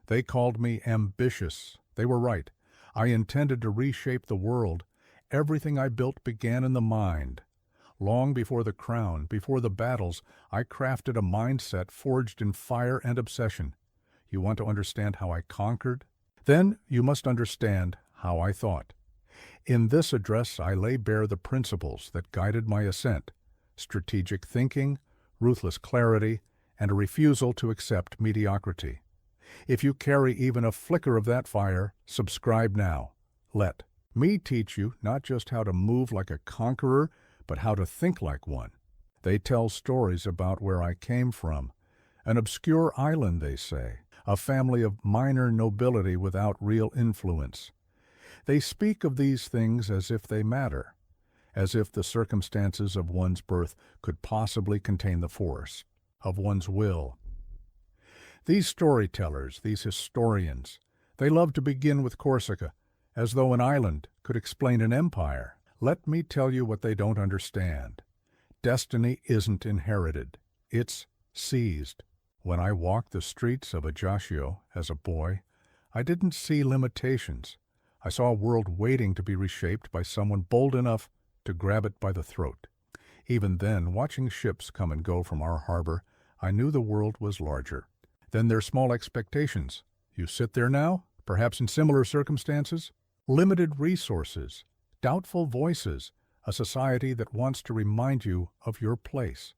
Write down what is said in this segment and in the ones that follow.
They called me ambitious. They were right. I intended to reshape the world. Everything I built began in the mind. Long before the crown, before the battles, I crafted a mindset forged in fire and obsession. You want to understand how I conquered? Then you must understand how I thought. In this address I lay bare the principles that guided my ascent: strategic thinking, ruthless clarity, and a refusal to accept mediocrity. If you carry even a flicker of that fire, subscribe now. Let me teach you not just how to move like a conqueror, but how to think like one. They tell stories about where I came from. An obscure island, they say, a family of minor nobility without real influence. They speak of these things as if they matter, as if the circumstances of one's birth could possibly contain the force of one's will. These storytellers, these historians, they love to begin with Corsica, as though an island could explain an empire. Let me tell you what they don't understand. Destiny isn't inherited. It's seized. When I walked the streets of Ajaccio as a boy, I didn't see limitations. I saw a world waiting to be reshaped by someone bold enough to grab it by the throat. Even then, watching ships come and go from our harbor, I knew the world was larger than their small expectations. You sit there now, perhaps in similar circumstances, limited resources, doubtful voices, a society that wants to remind you of your place.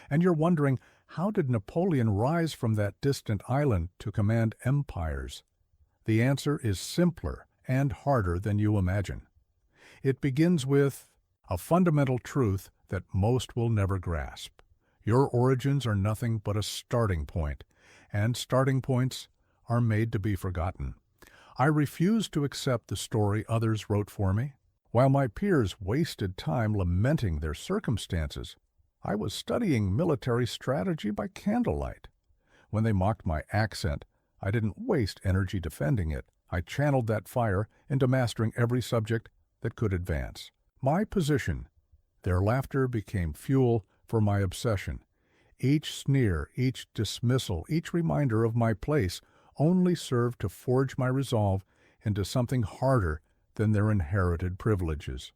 And you're wondering, how did Napoleon rise from that distant island to command empires? The answer is simpler and harder than you imagine. It begins with a fundamental truth that most will never grasp. Your origins are nothing but a starting point, and starting points are made to be forgotten. I refused to accept the story others wrote for me. While my peers wasted time lamenting their circumstances, I was studying military strategy by candlelight. When they mocked my accent, I didn't waste energy defending it. I channeled that fire into mastering every subject that could advance my position. Their laughter became fuel for my obsession. Each sneer, each dismissal, each reminder of my place only served to forge my resolve into something harder than their inherited privileges.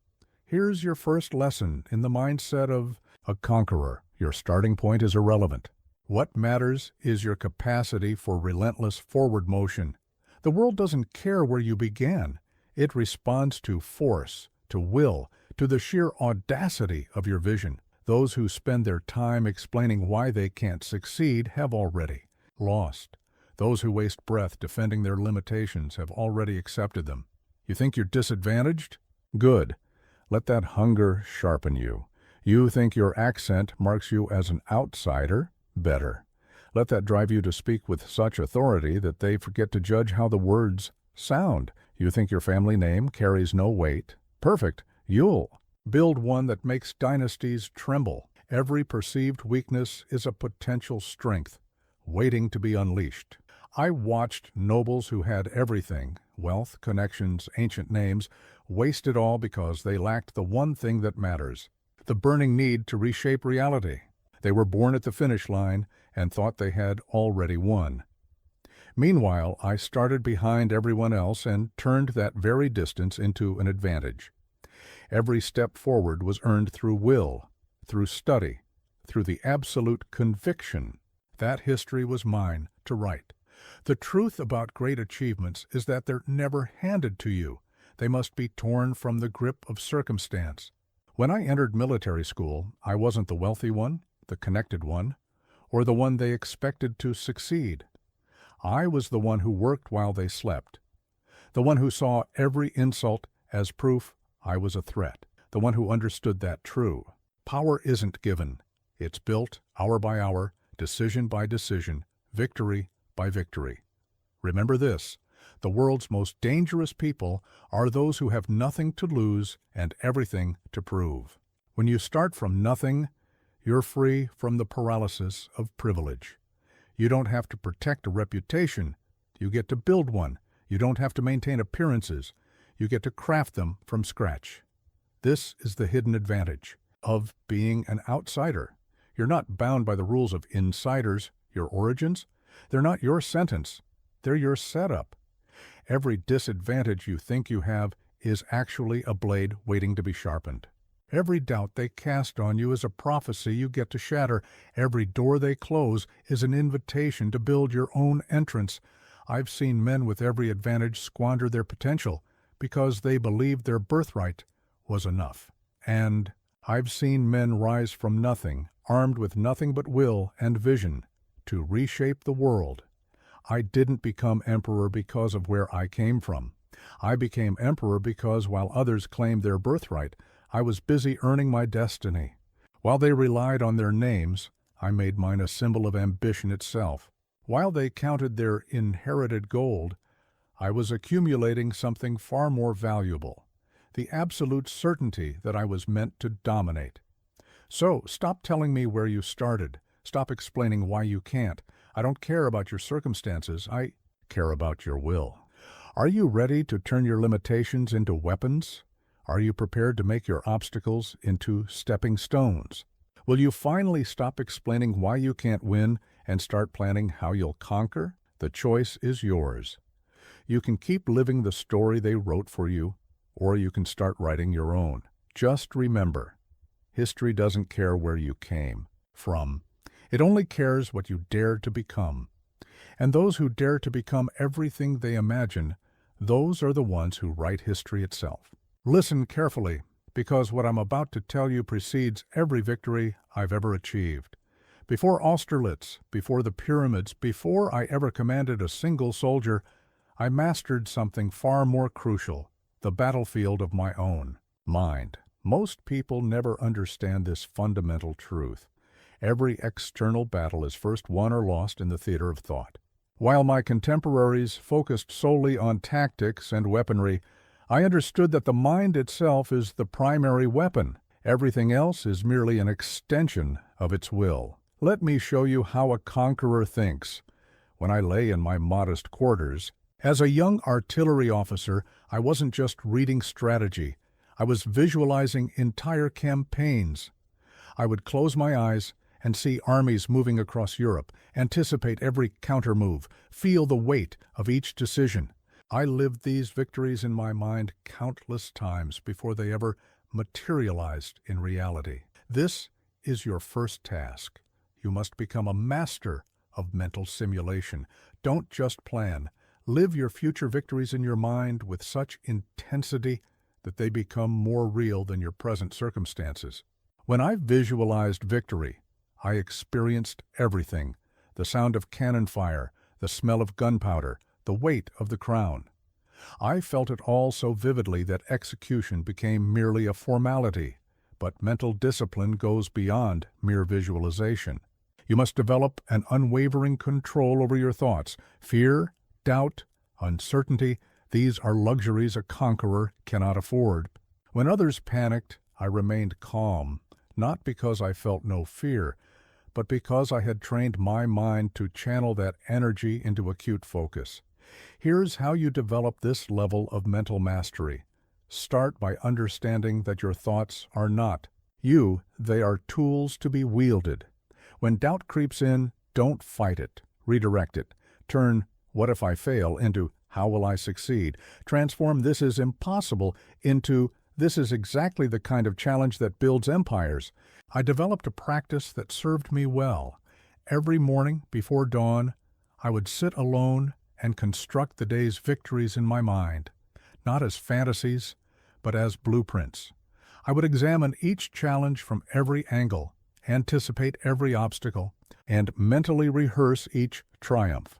Here's your first lesson in the mindset of a conqueror. Your starting point is irrelevant. What matters is your capacity for relentless forward motion. The world doesn't care where you began. It responds to force, to will, to the sheer audacity of your vision. Those who spend their time explaining why they can't succeed have already lost. Those who waste breath defending their limitations have already accepted them. You think you're disadvantaged? Good. Let that hunger sharpen you. You think your accent marks you as an outsider? Better. Let that drive you to speak with such authority that they forget to judge how the words sound. You think your family name carries no weight? Perfect. You'll build one that makes dynasties tremble. Every perceived weakness is a potential strength, waiting to be unleashed. I watched nobles who had everything, wealth, connections, ancient names, waste it all because they lacked the one thing that matters, the burning need to reshape reality. They were born at the finish line and thought they had already won. Meanwhile, I started behind everyone else and turned that very distance into an advantage. Every step forward was earned through will, through study, through the absolute conviction that history was mine to write. The truth about great achievements is that they're never handed to you. They must be torn from the grip of circumstance. When I entered military school, I wasn't the wealthy one, the connected one, or the one they expected to succeed. I was the one who worked while they slept, the one who saw every insult as proof I was a threat, the one who understood that true power isn't given. It's built hour by hour, decision by decision, victory by victory. Remember this, the world's most dangerous people are those who have nothing to lose and everything to prove. When you start from nothing, you're free from the paralysis of privilege. You don't have to protect a reputation. You get to build one. You don't have to maintain appearances. You get to craft them from scratch. This is the hidden advantage of being an outsider. You're not bound by the rules of insiders, your origins. They're not your sentence. They're your setup. Every disadvantage you think you have is actually a blade waiting to be sharpened. Every doubt they cast on you is a prophecy you get to shatter. Every door they close is an invitation to build your own entrance. I've seen men with every advantage squander their potential because they believed their birthright was enough. And I've seen men rise from nothing, armed with nothing but will and vision, to reshape the world. I didn't become emperor because of where I came from. I became emperor because while others claimed their birthright, I was busy earning my destiny. While they relied on their names, I made mine a symbol of ambition itself. While they counted their inherited gold, I was accumulating something far more valuable, the absolute certainty that I was meant to dominate. So, stop telling me where you started. Stop explaining why you can't. I don't care about your circumstances. I care about your will. Are you ready to turn your limitations into weapons? Are you prepared to make your obstacles into stepping stones? Will you finally stop explaining why you can't win and start planning how you'll conquer? The choice is yours. You can keep living the story they wrote for you, or you can start writing your own. Just remember, history doesn't care where you came from. It only cares what you dare to become. And those who dare to become everything they imagine, those are the ones who write history itself. Listen carefully, because what I'm about to tell you precedes every victory I've ever achieved. Before Austerlitz, before the pyramids, before I ever commanded a single soldier, I mastered something far more crucial, the battlefield of my own mind. Most people never understand this fundamental truth. Every external battle is first won or lost in the theater of thought. While my contemporaries focused solely on tactics and weaponry, I understood that the mind itself is the primary weapon. Everything else is merely an extension of its will. Let me show you how a conqueror thinks. When I lay in my modest quarters, as a young artillery officer, I wasn't just reading strategy. I was visualizing entire campaigns. I would close my eyes and see armies moving across Europe, anticipate every counter-move, feel the weight of each decision. I lived these victories in my mind countless times before they ever materialized in reality. This is your first task. You must become a master of mental simulation. Don't just plan. Live your future victories in your mind with such intensity that they become more real than your present circumstances. When I visualized victory, I experienced everything: the sound of cannon fire, the smell of gunpowder, the weight of the crown. I felt it all so vividly that execution became merely a formality. But mental discipline goes beyond mere visualization. You must develop an unwavering control over your thoughts. Fear, doubt, uncertainty, these are luxuries a conqueror cannot afford. When others panicked, I remained calm, not because I felt no fear, but because I had trained my mind to channel that energy into acute focus. Here's how you develop this level of mental mastery. Start by understanding that your thoughts are not you, they are tools to be wielded. When doubt creeps in, don't fight it. Redirect it. Turn "what if I fail" into "how will I succeed?" Transform "this is impossible" into "this is exactly the kind of challenge that builds empires." I developed a practice that served me well. Every morning before dawn, I would sit alone and construct the day's victories in my mind, not as fantasies, but as blueprints. I would examine each challenge from every angle, anticipate every obstacle, and mentally rehearse each triumph.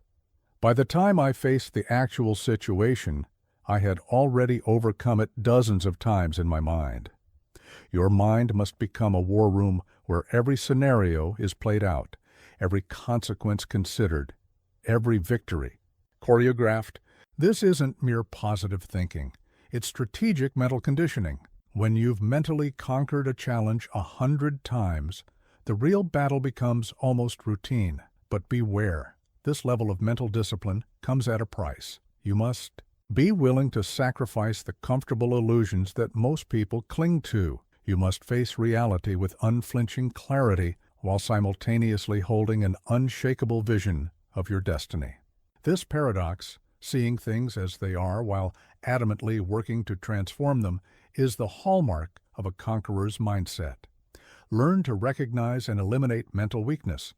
By the time I faced the actual situation, I had already overcome it dozens of times in my mind. Your mind must become a war room where every scenario is played out, every consequence considered, every victory choreographed. This isn't mere positive thinking. It's strategic mental conditioning. When you've mentally conquered a challenge 100 times, the real battle becomes almost routine. But beware, this level of mental discipline comes at a price. You must be willing to sacrifice the comfortable illusions that most people cling to. You must face reality with unflinching clarity while simultaneously holding an unshakable vision of your destiny. This paradox, seeing things as they are while adamantly working to transform them, is the hallmark of a conqueror's mindset. Learn to recognize and eliminate mental weakness.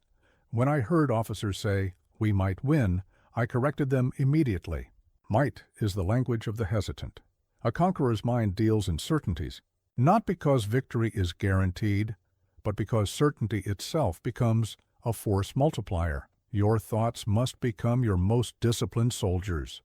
When I heard officers say, "We might win," I corrected them immediately. Might is the language of the hesitant. A conqueror's mind deals in certainties, not because victory is guaranteed, but because certainty itself becomes a force multiplier. Your thoughts must become your most disciplined soldiers.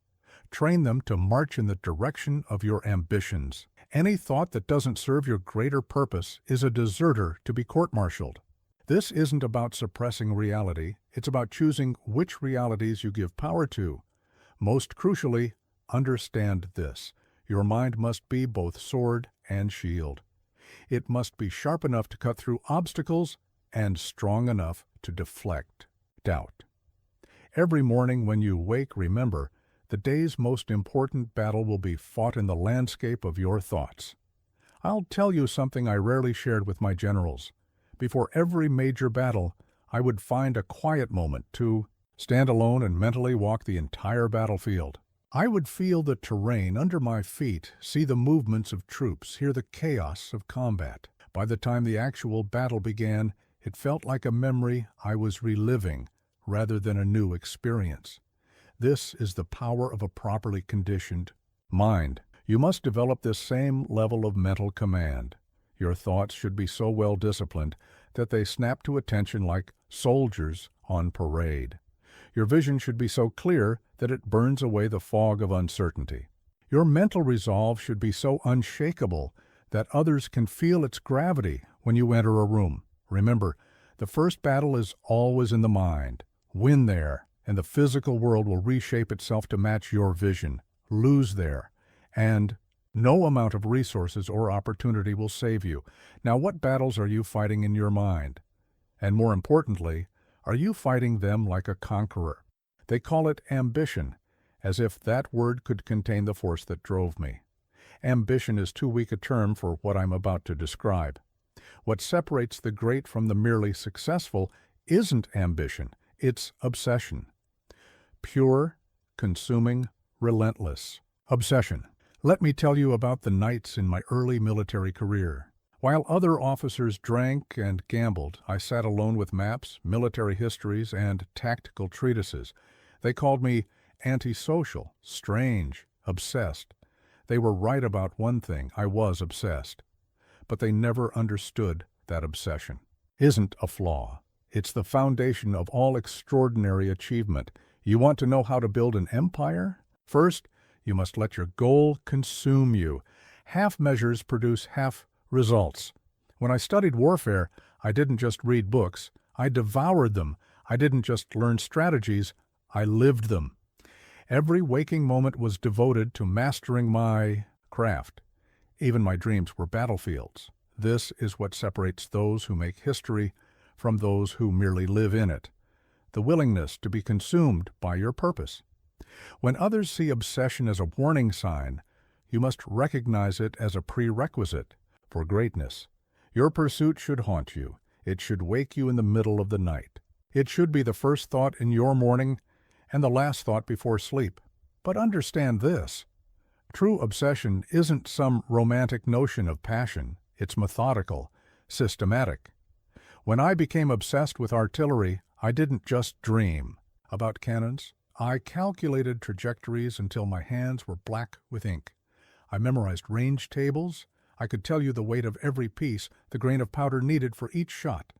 Train them to march in the direction of your ambitions. Any thought that doesn't serve your greater purpose is a deserter to be court-martialed. This isn't about suppressing reality, it's about choosing which realities you give power to. Most crucially, understand this. Your mind must be both sword and shield. It must be sharp enough to cut through obstacles and strong enough to deflect doubt. Every morning when you wake, remember, the day's most important battle will be fought in the landscape of your thoughts. I'll tell you something I rarely shared with my generals. Before every major battle, I would find a quiet moment to stand alone and mentally walk the entire battlefield. I would feel the terrain under my feet, see the movements of troops, hear the chaos of combat. By the time the actual battle began, it felt like a memory I was reliving rather than a new experience. This is the power of a properly conditioned mind. You must develop this same level of mental command. Your thoughts should be so well disciplined that they snap to attention like soldiers on parade. Your vision should be so clear that it burns away the fog of uncertainty. Your mental resolve should be so unshakable that others can feel its gravity when you enter a room. Remember, the first battle is always in the mind. Win there, and the physical world will reshape itself to match your vision. Lose there, and no amount of resources or opportunity will save you. Now, what battles are you fighting in your mind? And more importantly, are you fighting them like a conqueror? They call it ambition, as if that word could contain the force that drove me. Ambition is too weak a term for what I'm about to describe. What separates the great from the merely successful isn't ambition, it's obsession. Pure, consuming, relentless. Obsession. Let me tell you about the nights in my early military career. While other officers drank and gambled, I sat alone with maps, military histories, and tactical treatises. They called me antisocial, strange, obsessed. They were right about one thing: I was obsessed. But they never understood that obsession isn't a flaw. It's the foundation of all extraordinary achievement. You want to know how to build an empire? First, you must let your goal consume you. Half measures produce half results. When I studied warfare, I didn't just read books. I devoured them. I didn't just learn strategies. I lived them. Every waking moment was devoted to mastering my craft. Even my dreams were battlefields. This is what separates those who make history from those who merely live in it. The willingness to be consumed by your purpose. When others see obsession as a warning sign, you must recognize it as a prerequisite for greatness. Your pursuit should haunt you. It should wake you in the middle of the night. It should be the first thought in your morning and the last thought before sleep. But understand this: true obsession isn't some romantic notion of passion. It's methodical, systematic. When I became obsessed with artillery, I didn't just dream about cannons. I calculated trajectories until my hands were black with ink. I memorized range tables. I could tell you the weight of every piece, the grain of powder needed for each shot.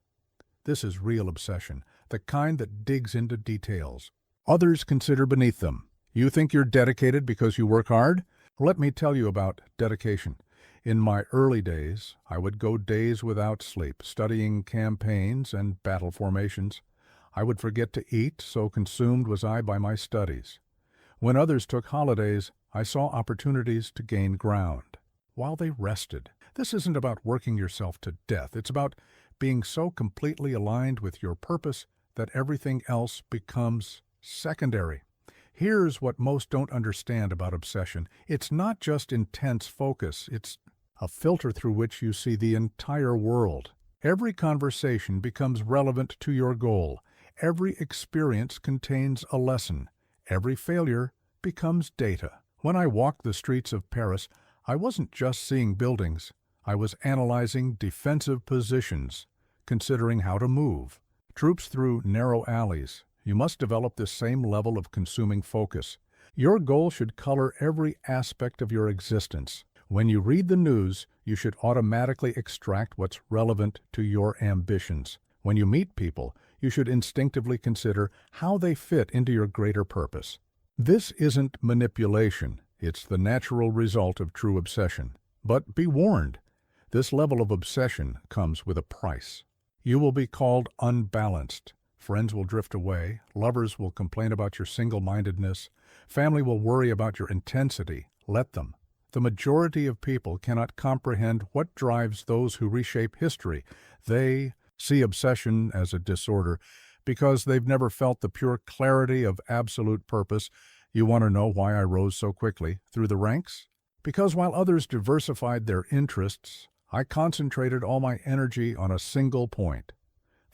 This is real obsession, the kind that digs into details others consider beneath them. You think you're dedicated because you work hard? Let me tell you about dedication. In my early days, I would go days without sleep, studying campaigns and battle formations. I would forget to eat, so consumed was I by my studies. When others took holidays, I saw opportunities to gain ground while they rested. This isn't about working yourself to death. It's about being so completely aligned with your purpose that everything else becomes secondary. Here's what most don't understand about obsession. It's not just intense focus. It's a filter through which you see the entire world. Every conversation becomes relevant to your goal. Every experience contains a lesson. Every failure becomes data. When I walked the streets of Paris, I wasn't just seeing buildings. I was analyzing defensive positions, considering how to move troops through narrow alleys. You must develop this same level of consuming focus. Your goal should color every aspect of your existence. When you read the news, you should automatically extract what's relevant to your ambitions. When you meet people, you should instinctively consider how they fit into your greater purpose. This isn't manipulation. It's the natural result of true obsession. But be warned, this level of obsession comes with a price. You will be called unbalanced. Friends will drift away. Lovers will complain about your single-mindedness. Family will worry about your intensity. Let them. The majority of people cannot comprehend what drives those who reshape history. They see obsession as a disorder because they've never felt the pure clarity of absolute purpose. You want to know why I rose so quickly through the ranks? Because while others diversified their interests, I concentrated all my energy on a single point.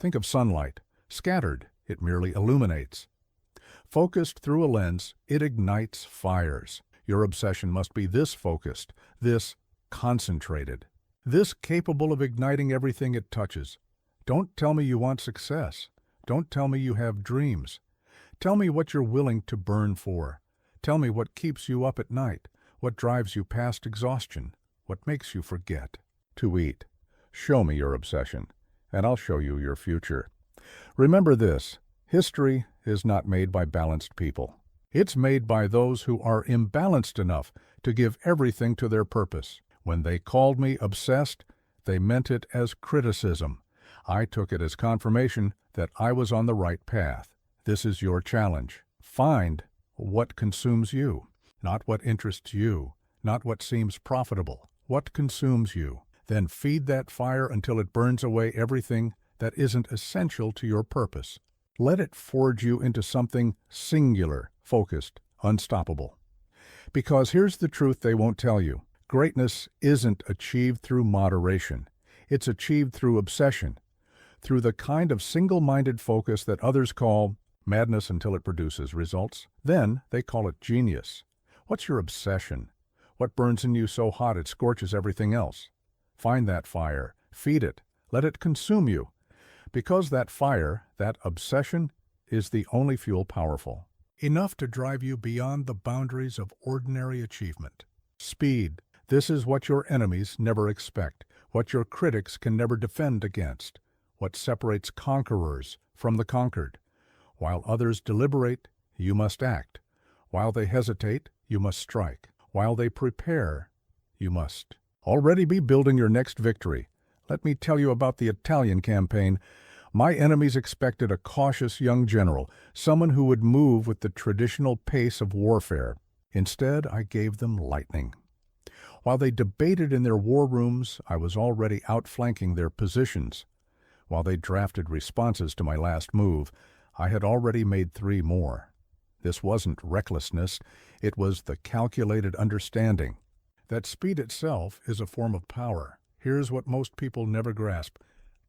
Think of sunlight. Scattered, it merely illuminates. Focused through a lens, it ignites fires. Your obsession must be this focused, this concentrated, this capable of igniting everything it touches. Don't tell me you want success. Don't tell me you have dreams. Tell me what you're willing to burn for. Tell me what keeps you up at night, what drives you past exhaustion, what makes you forget to eat. Show me your obsession, and I'll show you your future. Remember this, history is not made by balanced people. It's made by those who are imbalanced enough to give everything to their purpose. When they called me obsessed, they meant it as criticism. I took it as confirmation that I was on the right path. This is your challenge. Find what consumes you, not what interests you, not what seems profitable, what consumes you. Then feed that fire until it burns away everything that isn't essential to your purpose. Let it forge you into something singular, focused, unstoppable. Because here's the truth they won't tell you. Greatness isn't achieved through moderation. It's achieved through obsession, through the kind of single-minded focus that others call madness until it produces results. Then they call it genius. What's your obsession? What burns in you so hot it scorches everything else? Find that fire, feed it, let it consume you. Because that fire, that obsession, is the only fuel powerful. Enough to drive you beyond the boundaries of ordinary achievement. Speed. This is what your enemies never expect, what your critics can never defend against, what separates conquerors from the conquered. While others deliberate, you must act. While they hesitate, you must strike. While they prepare, you must already be building your next victory. Let me tell you about the Italian campaign. My enemies expected a cautious young general, someone who would move with the traditional pace of warfare. Instead, I gave them lightning. While they debated in their war rooms, I was already outflanking their positions. While they drafted responses to my last move, I had already made 3 more. This wasn't recklessness, it was the calculated understanding that speed itself is a form of power. Here's what most people never grasp.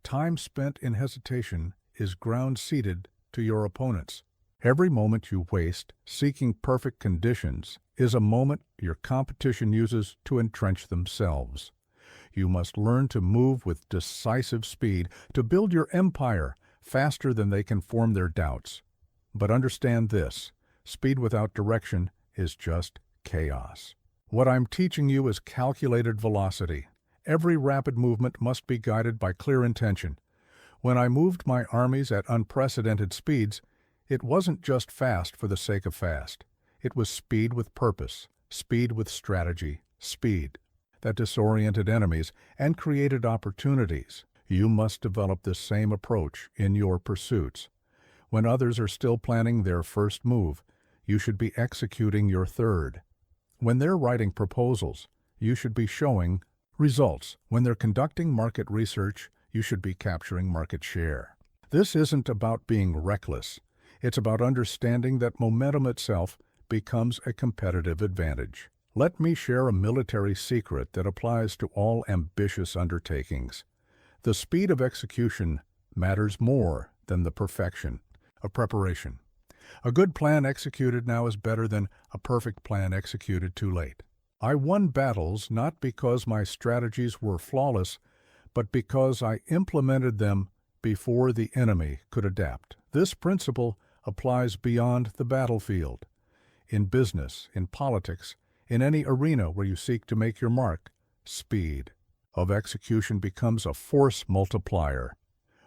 Time spent in hesitation is ground ceded to your opponents. Every moment you waste seeking perfect conditions is a moment your competition uses to entrench themselves. You must learn to move with decisive speed to build your empire faster than they can form their doubts. But understand this, speed without direction is just chaos. What I'm teaching you is calculated velocity. Every rapid movement must be guided by clear intention. When I moved my armies at unprecedented speeds, it wasn't just fast for the sake of fast. It was speed with purpose, speed with strategy, speed that disoriented enemies and created opportunities. You must develop this same approach in your pursuits. When others are still planning their first move, you should be executing your third. When they're writing proposals, you should be showing results. When they're conducting market research, you should be capturing market share. This isn't about being reckless. It's about understanding that momentum itself becomes a competitive advantage. Let me share a military secret that applies to all ambitious undertakings. The speed of execution matters more than the perfection of preparation. A good plan executed now is better than a perfect plan executed too late. I won battles not because my strategies were flawless, but because I implemented them before the enemy could adapt. This principle applies beyond the battlefield. In business, in politics, in any arena where you seek to make your mark, speed of execution becomes a force multiplier.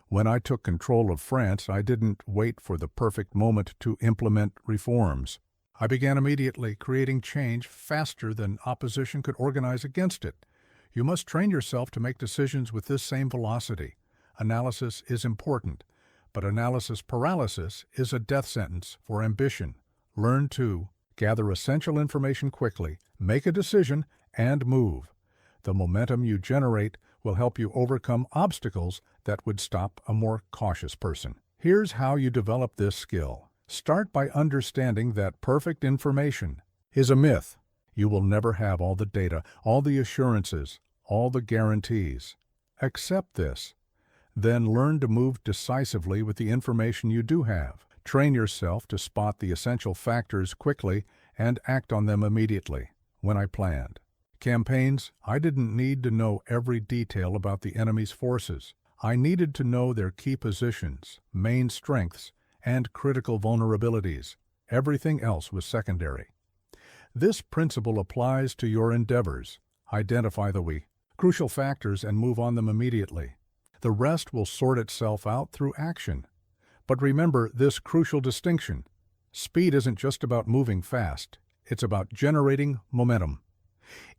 When I took control of France, I didn't wait for the perfect moment to implement reforms. I began immediately, creating change faster than opposition could organize against it. You must train yourself to make decisions with this same velocity. Analysis is important, but analysis paralysis is a death sentence for ambition. Learn to gather essential information quickly, make a decision, and move. The momentum you generate will help you overcome obstacles that would stop a more cautious person. Here's how you develop this skill. Start by understanding that perfect information is a myth. You will never have all the data, all the assurances, all the guarantees. Accept this. Then learn to move decisively with the information you do have. Train yourself to spot the essential factors quickly and act on them immediately. When I planned campaigns, I didn't need to know every detail about the enemy's forces. I needed to know their key positions, main strengths, and critical vulnerabilities. Everything else was secondary. This principle applies to your endeavors. Identify the crucial factors and move on them immediately. The rest will sort itself out through action. But remember this crucial distinction. Speed isn't just about moving fast. It's about generating momentum.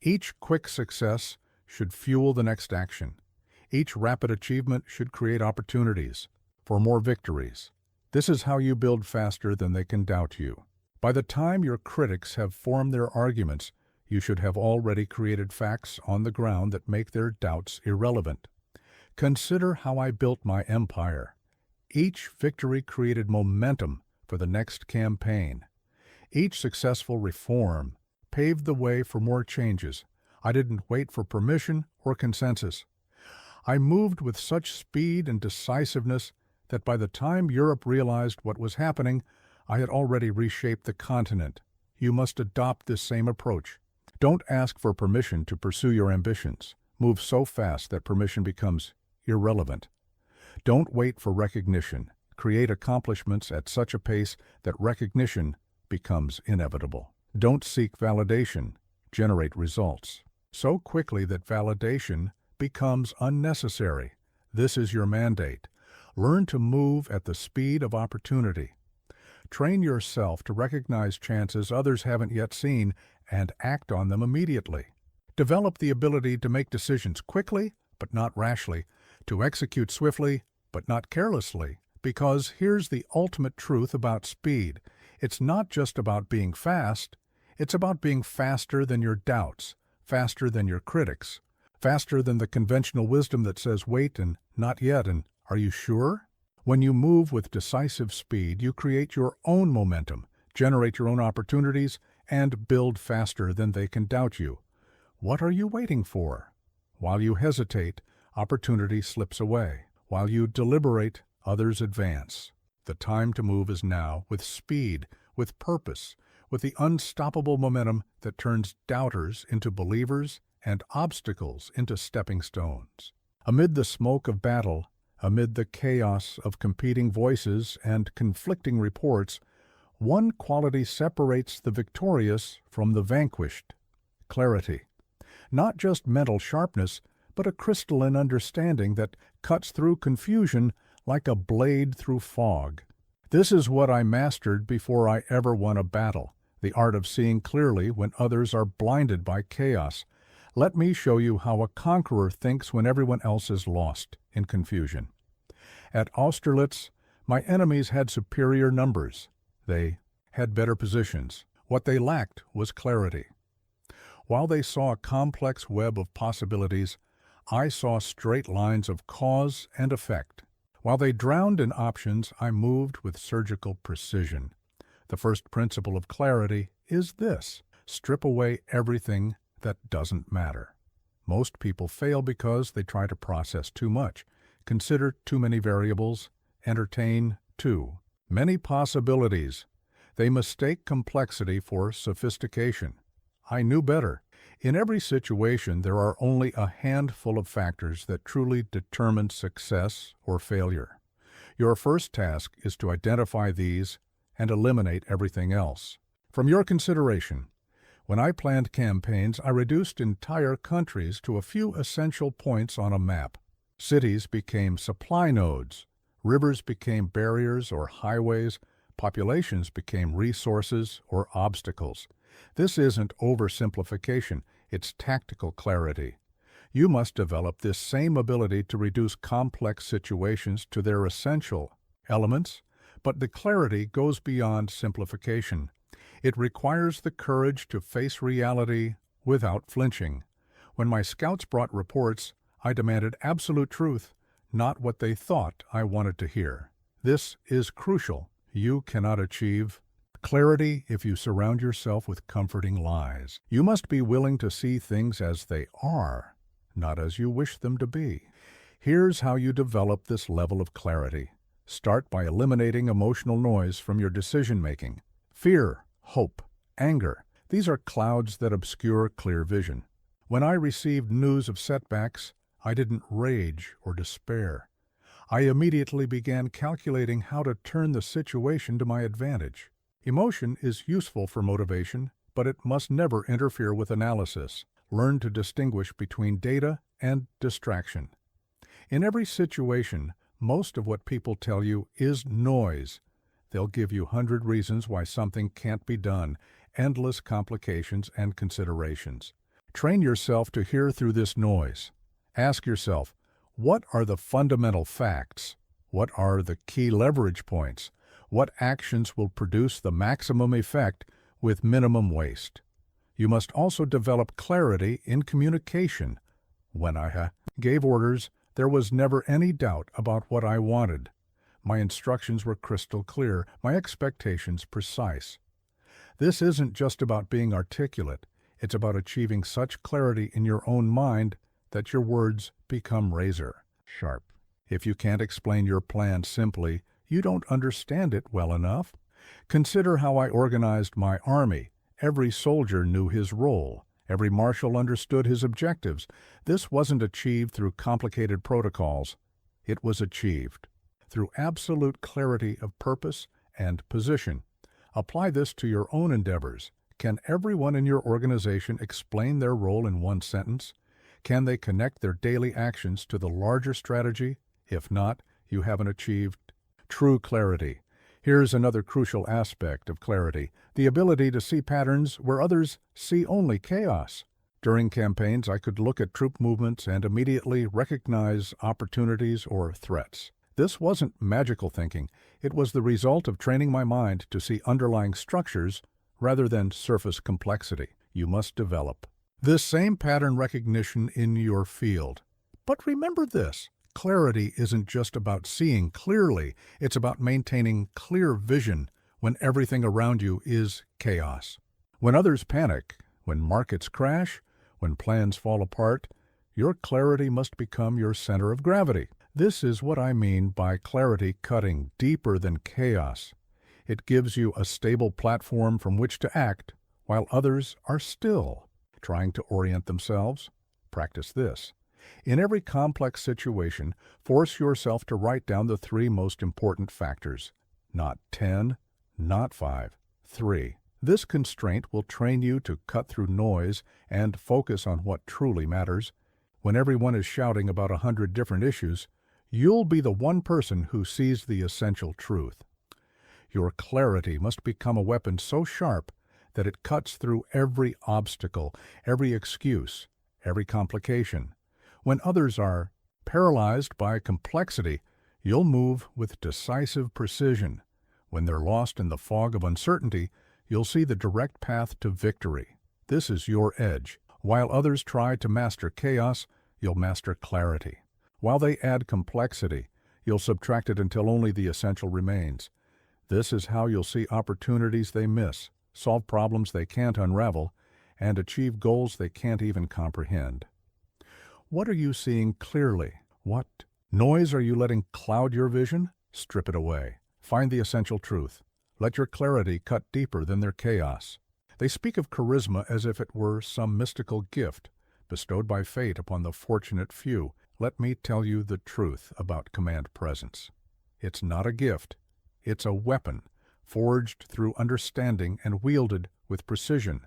Each quick success should fuel the next action. Each rapid achievement should create opportunities for more victories. This is how you build faster than they can doubt you. By the time your critics have formed their arguments, you should have already created facts on the ground that make their doubts irrelevant. Consider how I built my empire. Each victory created momentum for the next campaign. Each successful reform paved the way for more changes. I didn't wait for permission or consensus. I moved with such speed and decisiveness that by the time Europe realized what was happening, I had already reshaped the continent. You must adopt this same approach. Don't ask for permission to pursue your ambitions. Move so fast that permission becomes irrelevant. Don't wait for recognition. Create accomplishments at such a pace that recognition becomes inevitable. Don't seek validation. Generate results so quickly that validation becomes unnecessary. This is your mandate. Learn to move at the speed of opportunity. Train yourself to recognize chances others haven't yet seen and act on them immediately. Develop the ability to make decisions quickly, but not rashly, to execute swiftly, but not carelessly. Because here's the ultimate truth about speed. It's not just about being fast, it's about being faster than your doubts, faster than your critics, faster than the conventional wisdom that says wait and not yet and are you sure? When you move with decisive speed, you create your own momentum, generate your own opportunities, and build faster than they can doubt you. What are you waiting for? While you hesitate, opportunity slips away. While you deliberate, others advance. The time to move is now, with speed, with purpose, with the unstoppable momentum that turns doubters into believers and obstacles into stepping stones. Amid the smoke of battle, amid the chaos of competing voices and conflicting reports, one quality separates the victorious from the vanquished: clarity. Not just mental sharpness, but a crystalline understanding that cuts through confusion like a blade through fog. This is what I mastered before I ever won a battle, the art of seeing clearly when others are blinded by chaos. Let me show you how a conqueror thinks when everyone else is lost in confusion. At Austerlitz, my enemies had superior numbers. They had better positions. What they lacked was clarity. While they saw a complex web of possibilities, I saw straight lines of cause and effect. While they drowned in options, I moved with surgical precision. The first principle of clarity is this: strip away everything that doesn't matter. Most people fail because they try to process too much, consider too many variables, entertain too Many possibilities. They mistake complexity for sophistication. I knew better. In every situation, there are only a handful of factors that truly determine success or failure. Your first task is to identify these and eliminate everything else. From your consideration, when I planned campaigns, I reduced entire countries to a few essential points on a map. Cities became supply nodes, rivers became barriers or highways, populations became resources or obstacles. This isn't oversimplification, it's tactical clarity. You must develop this same ability to reduce complex situations to their essential elements, but the clarity goes beyond simplification. It requires the courage to face reality without flinching. When my scouts brought reports, I demanded absolute truth, not what they thought I wanted to hear. This is crucial. You cannot achieve clarity if you surround yourself with comforting lies. You must be willing to see things as they are, not as you wish them to be. Here's how you develop this level of clarity. Start by eliminating emotional noise from your decision-making. Fear, hope, anger. These are clouds that obscure clear vision. When I received news of setbacks, I didn't rage or despair. I immediately began calculating how to turn the situation to my advantage. Emotion is useful for motivation, but it must never interfere with analysis. Learn to distinguish between data and distraction. In every situation, most of what people tell you is noise. They'll give you 100 reasons why something can't be done, endless complications and considerations. Train yourself to hear through this noise. Ask yourself, what are the fundamental facts? What are the key leverage points? What actions will produce the maximum effect with minimum waste? You must also develop clarity in communication. When I gave orders, there was never any doubt about what I wanted. My instructions were crystal clear, my expectations precise. This isn't just about being articulate. It's about achieving such clarity in your own mind that your words become razor sharp. If you can't explain your plan simply, you don't understand it well enough. Consider how I organized my army. Every soldier knew his role. Every marshal understood his objectives. This wasn't achieved through complicated protocols. It was achieved through absolute clarity of purpose and position. Apply this to your own endeavors. Can everyone in your organization explain their role in one sentence? Can they connect their daily actions to the larger strategy? If not, you haven't achieved true clarity. Here's another crucial aspect of clarity: the ability to see patterns where others see only chaos. During campaigns, I could look at troop movements and immediately recognize opportunities or threats. This wasn't magical thinking. It was the result of training my mind to see underlying structures rather than surface complexity. You must develop this same pattern recognition in your field. But remember this: clarity isn't just about seeing clearly, it's about maintaining clear vision when everything around you is chaos. When others panic, when markets crash, when plans fall apart, your clarity must become your center of gravity. This is what I mean by clarity cutting deeper than chaos. It gives you a stable platform from which to act while others are still trying to orient themselves. Practice this. In every complex situation, force yourself to write down the 3 most important factors. Not 10, not 5, 3. This constraint will train you to cut through noise and focus on what truly matters. When everyone is shouting about 100 different issues, you'll be the one person who sees the essential truth. Your clarity must become a weapon so sharp that it cuts through every obstacle, every excuse, every complication. When others are paralyzed by complexity, you'll move with decisive precision. When they're lost in the fog of uncertainty, you'll see the direct path to victory. This is your edge. While others try to master chaos, you'll master clarity. While they add complexity, you'll subtract it until only the essential remains. This is how you'll see opportunities they miss, solve problems they can't unravel, and achieve goals they can't even comprehend. What are you seeing clearly? What noise are you letting cloud your vision? Strip it away. Find the essential truth. Let your clarity cut deeper than their chaos. They speak of charisma as if it were some mystical gift bestowed by fate upon the fortunate few. Let me tell you the truth about command presence. It's not a gift. It's a weapon, forged through understanding and wielded with precision.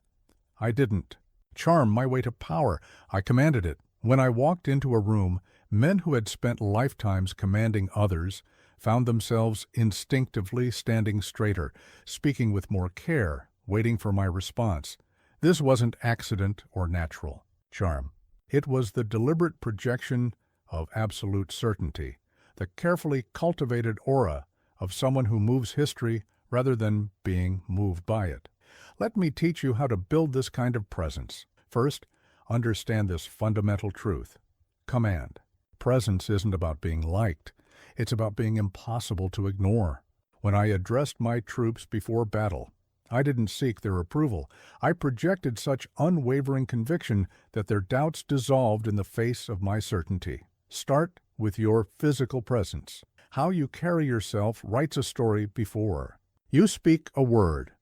I didn't charm my way to power. I commanded it. When I walked into a room, men who had spent lifetimes commanding others found themselves instinctively standing straighter, speaking with more care, waiting for my response. This wasn't accident or natural charm. It was the deliberate projection of absolute certainty, the carefully cultivated aura of someone who moves history rather than being moved by it. Let me teach you how to build this kind of presence. First, understand this fundamental truth. Command. Presence isn't about being liked. It's about being impossible to ignore. When I addressed my troops before battle, I didn't seek their approval. I projected such unwavering conviction that their doubts dissolved in the face of my certainty. Start with your physical presence. How you carry yourself writes a story before. You speak a word.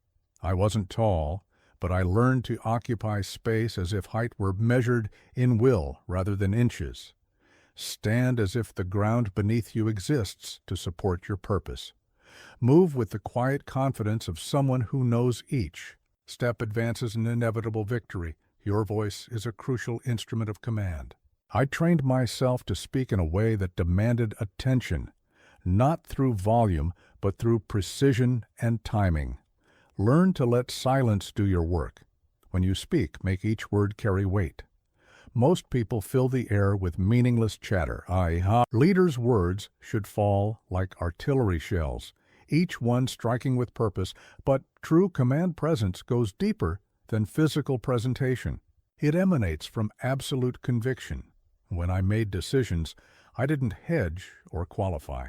I wasn't tall, but I learned to occupy space as if height were measured in will rather than inches. Stand as if the ground beneath you exists to support your purpose. Move with the quiet confidence of someone who knows each step advances an inevitable victory. Your voice is a crucial instrument of command. I trained myself to speak in a way that demanded attention, not through volume, but through precision and timing. Learn to let silence do your work. When you speak, make each word carry weight. Most people fill the air with meaningless chatter. Leaders' words should fall like artillery shells, each one striking with purpose, but true command presence goes deeper than physical presentation. It emanates from absolute conviction. When I made decisions, I didn't hedge or qualify.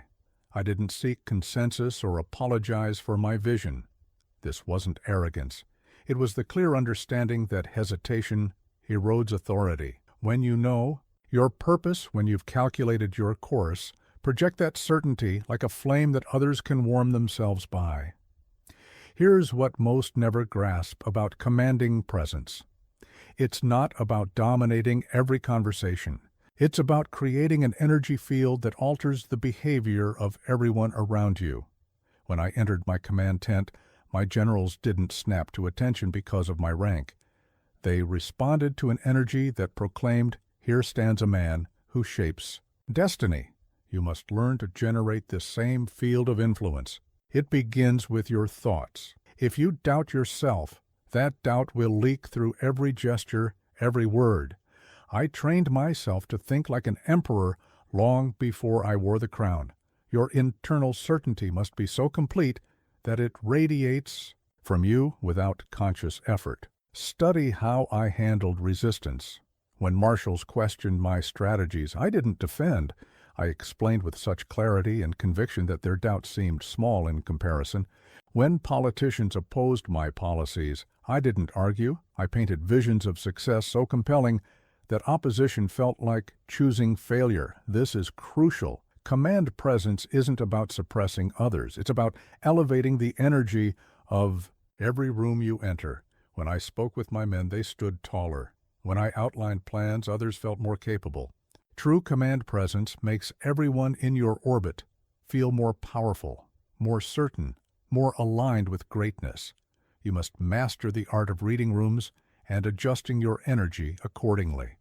I didn't seek consensus or apologize for my vision. This wasn't arrogance. It was the clear understanding that hesitation erodes authority. When you know your purpose, when you've calculated your course, project that certainty like a flame that others can warm themselves by. Here's what most never grasp about commanding presence. It's not about dominating every conversation. It's about creating an energy field that alters the behavior of everyone around you. When I entered my command tent, my generals didn't snap to attention because of my rank. They responded to an energy that proclaimed, "Here stands a man who shapes destiny." You must learn to generate this same field of influence. It begins with your thoughts. If you doubt yourself, that doubt will leak through every gesture, every word. I trained myself to think like an emperor long before I wore the crown. Your internal certainty must be so complete that it radiates from you without conscious effort. Study how I handled resistance. When marshals questioned my strategies, I didn't defend. I explained with such clarity and conviction that their doubts seemed small in comparison. When politicians opposed my policies, I didn't argue. I painted visions of success so compelling that opposition felt like choosing failure. This is crucial. Command presence isn't about suppressing others. It's about elevating the energy of every room you enter. When I spoke with my men, they stood taller. When I outlined plans, others felt more capable. True command presence makes everyone in your orbit feel more powerful, more certain, more aligned with greatness. You must master the art of reading rooms and adjusting your energy accordingly.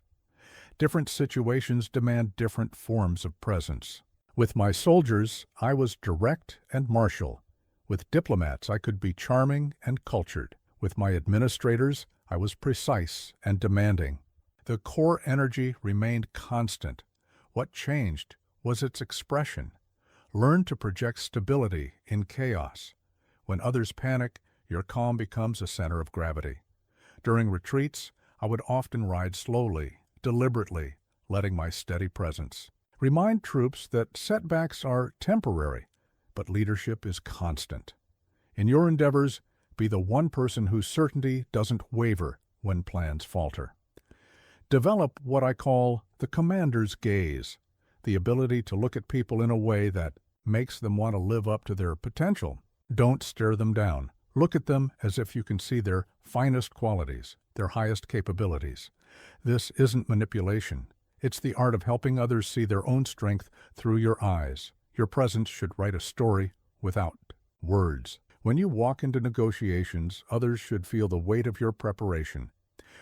Different situations demand different forms of presence. With my soldiers, I was direct and martial. With diplomats, I could be charming and cultured. With my administrators, I was precise and demanding. The core energy remained constant. What changed was its expression. Learn to project stability in chaos. When others panic, your calm becomes a center of gravity. During retreats, I would often ride slowly, deliberately, letting my steady presence. Remind troops that setbacks are temporary, but leadership is constant. In your endeavors, be the one person whose certainty doesn't waver when plans falter. Develop what I call the commander's gaze, the ability to look at people in a way that makes them want to live up to their potential. Don't stare them down. Look at them as if you can see their finest qualities, their highest capabilities. This isn't manipulation. It's the art of helping others see their own strength through your eyes. Your presence should write a story without words. When you walk into negotiations, others should feel the weight of your preparation.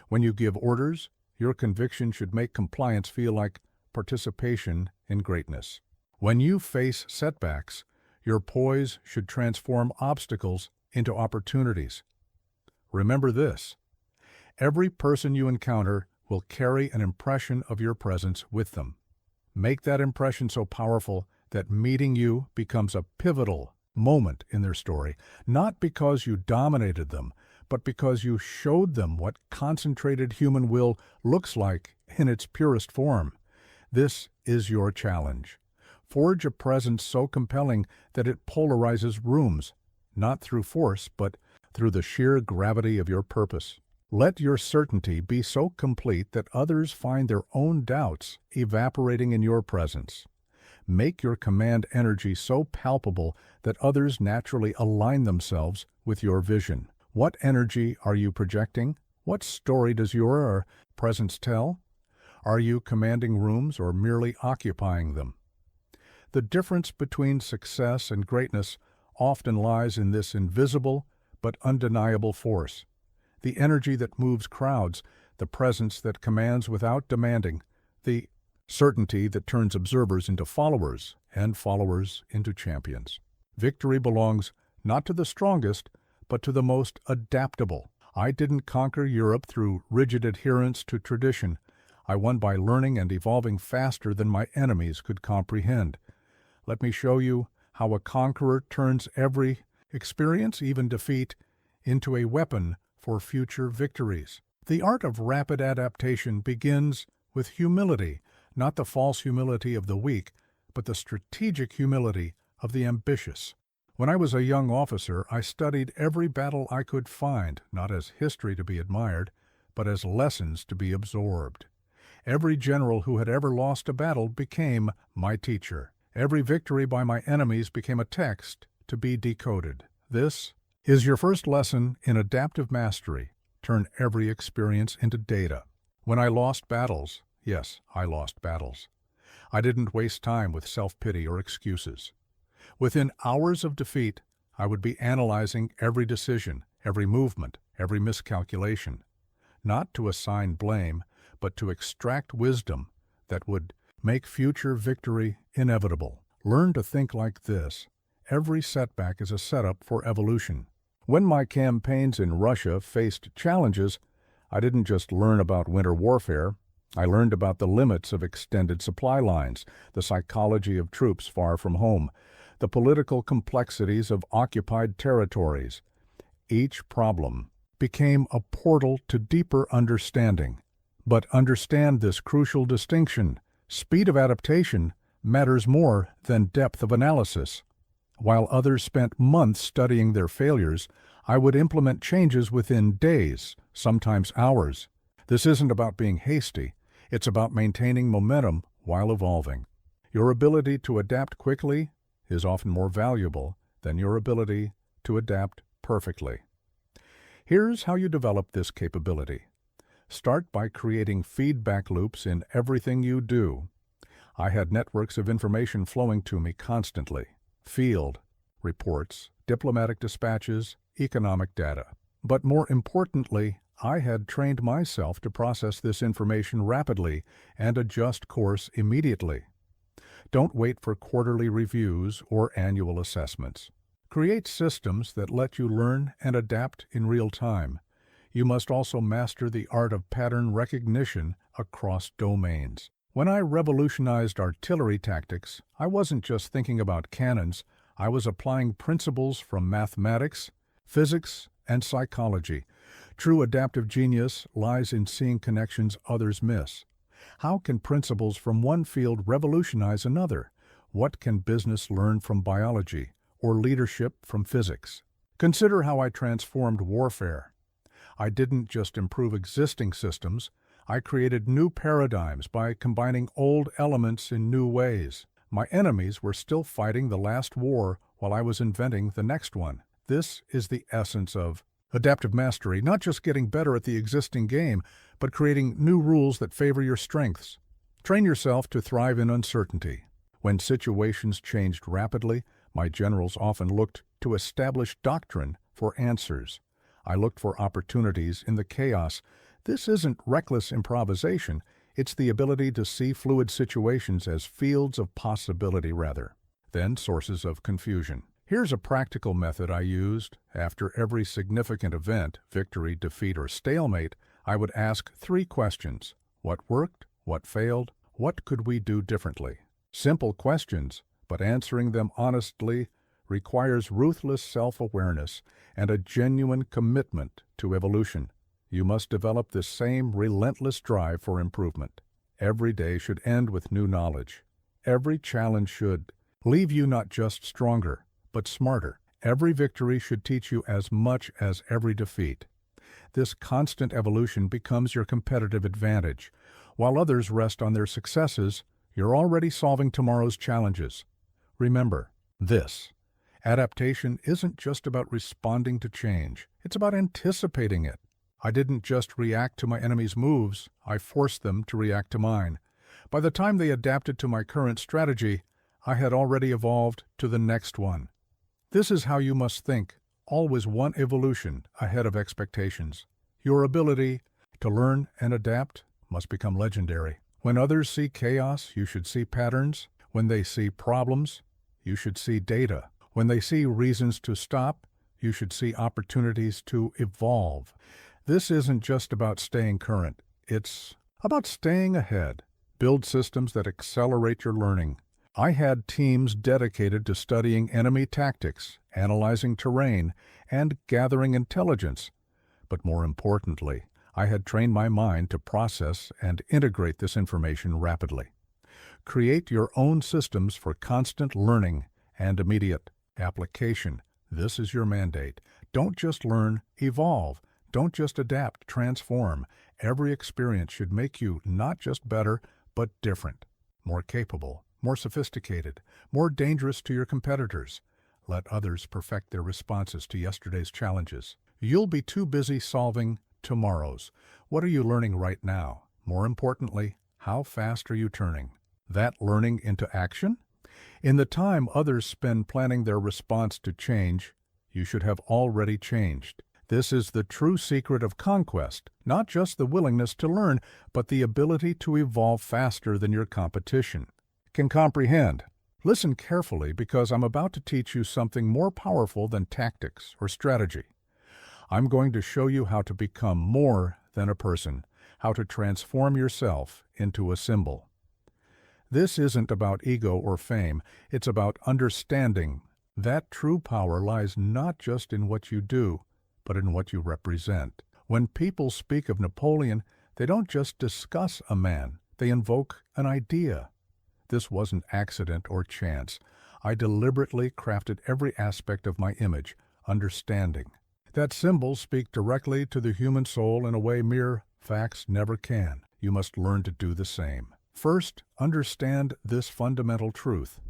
When you give orders, your conviction should make compliance feel like participation in greatness. When you face setbacks, your poise should transform obstacles into opportunities. Remember this: every person you encounter will carry an impression of your presence with them. Make that impression so powerful that meeting you becomes a pivotal moment in their story, not because you dominated them, but because you showed them what concentrated human will looks like in its purest form. This is your challenge. Forge a presence so compelling that it polarizes rooms, not through force, but through the sheer gravity of your purpose. Let your certainty be so complete that others find their own doubts evaporating in your presence. Make your command energy so palpable that others naturally align themselves with your vision. What energy are you projecting? What story does your presence tell? Are you commanding rooms or merely occupying them? The difference between success and greatness often lies in this invisible but undeniable force. The energy that moves crowds, the presence that commands without demanding, the certainty that turns observers into followers and followers into champions. Victory belongs not to the strongest, but to the most adaptable. I didn't conquer Europe through rigid adherence to tradition. I won by learning and evolving faster than my enemies could comprehend. Let me show you how a conqueror turns every experience, even defeat, into a weapon for future victories. The art of rapid adaptation begins with humility, not the false humility of the weak, but the strategic humility of the ambitious. When I was a young officer, I studied every battle I could find, not as history to be admired, but as lessons to be absorbed. Every general who had ever lost a battle became my teacher. Every victory by my enemies became a text to be decoded. This is your first lesson in adaptive mastery. Turn every experience into data. When I lost battles, yes, I lost battles, I didn't waste time with self-pity or excuses. Within hours of defeat, I would be analyzing every decision, every movement, every miscalculation, not to assign blame, but to extract wisdom that would make future victory inevitable. Learn to think like this: every setback is a setup for evolution. When my campaigns in Russia faced challenges, I didn't just learn about winter warfare. I learned about the limits of extended supply lines, the psychology of troops far from home, the political complexities of occupied territories. Each problem became a portal to deeper understanding. But understand this crucial distinction: speed of adaptation matters more than depth of analysis. While others spent months studying their failures, I would implement changes within days, sometimes hours. This isn't about being hasty. It's about maintaining momentum while evolving. Your ability to adapt quickly is often more valuable than your ability to adapt perfectly. Here's how you develop this capability. Start by creating feedback loops in everything you do. I had networks of information flowing to me constantly: field reports, diplomatic dispatches, economic data. But more importantly, I had trained myself to process this information rapidly and adjust course immediately. Don't wait for quarterly reviews or annual assessments. Create systems that let you learn and adapt in real time. You must also master the art of pattern recognition across domains. When I revolutionized artillery tactics, I wasn't just thinking about cannons. I was applying principles from mathematics, physics, and psychology. True adaptive genius lies in seeing connections others miss. How can principles from one field revolutionize another? What can business learn from biology, or leadership from physics? Consider how I transformed warfare. I didn't just improve existing systems. I created new paradigms by combining old elements in new ways. My enemies were still fighting the last war while I was inventing the next one. This is the essence of adaptive mastery, not just getting better at the existing game, but creating new rules that favor your strengths. Train yourself to thrive in uncertainty. When situations changed rapidly, my generals often looked to established doctrine for answers. I looked for opportunities in the chaos. This isn't reckless improvisation, it's the ability to see fluid situations as fields of possibility rather than sources of confusion. Here's a practical method I used. After every significant event, victory, defeat, or stalemate, I would ask 3 questions. What worked? What failed? What could we do differently? Simple questions, but answering them honestly requires ruthless self-awareness and a genuine commitment to evolution. You must develop this same relentless drive for improvement. Every day should end with new knowledge. Every challenge should leave you not just stronger, but smarter. Every victory should teach you as much as every defeat. This constant evolution becomes your competitive advantage. While others rest on their successes, you're already solving tomorrow's challenges. Remember this: adaptation isn't just about responding to change, it's about anticipating it. I didn't just react to my enemy's moves, I forced them to react to mine. By the time they adapted to my current strategy, I had already evolved to the next one. This is how you must think, always one evolution ahead of expectations. Your ability to learn and adapt must become legendary. When others see chaos, you should see patterns. When they see problems, you should see data. When they see reasons to stop, you should see opportunities to evolve. This isn't just about staying current. It's about staying ahead. Build systems that accelerate your learning. I had teams dedicated to studying enemy tactics, analyzing terrain, and gathering intelligence. But more importantly, I had trained my mind to process and integrate this information rapidly. Create your own systems for constant learning and immediate application. This is your mandate. Don't just learn, evolve. Don't just adapt, transform. Every experience should make you not just better, but different, more capable, more sophisticated, more dangerous to your competitors. Let others perfect their responses to yesterday's challenges. You'll be too busy solving tomorrow's. What are you learning right now? More importantly, how fast are you turning that learning into action? In the time others spend planning their response to change, you should have already changed. This is the true secret of conquest, not just the willingness to learn, but the ability to evolve faster than your competition can comprehend. Listen carefully, because I'm about to teach you something more powerful than tactics or strategy. I'm going to show you how to become more than a person, how to transform yourself into a symbol. This isn't about ego or fame, it's about understanding that true power lies not just in what you do, but in what you represent. When people speak of Napoleon, they don't just discuss a man, they invoke an idea. This wasn't accident or chance. I deliberately crafted every aspect of my image, understanding that symbols speak directly to the human soul in a way mere facts never can. You must learn to do the same. First, understand this fundamental truth.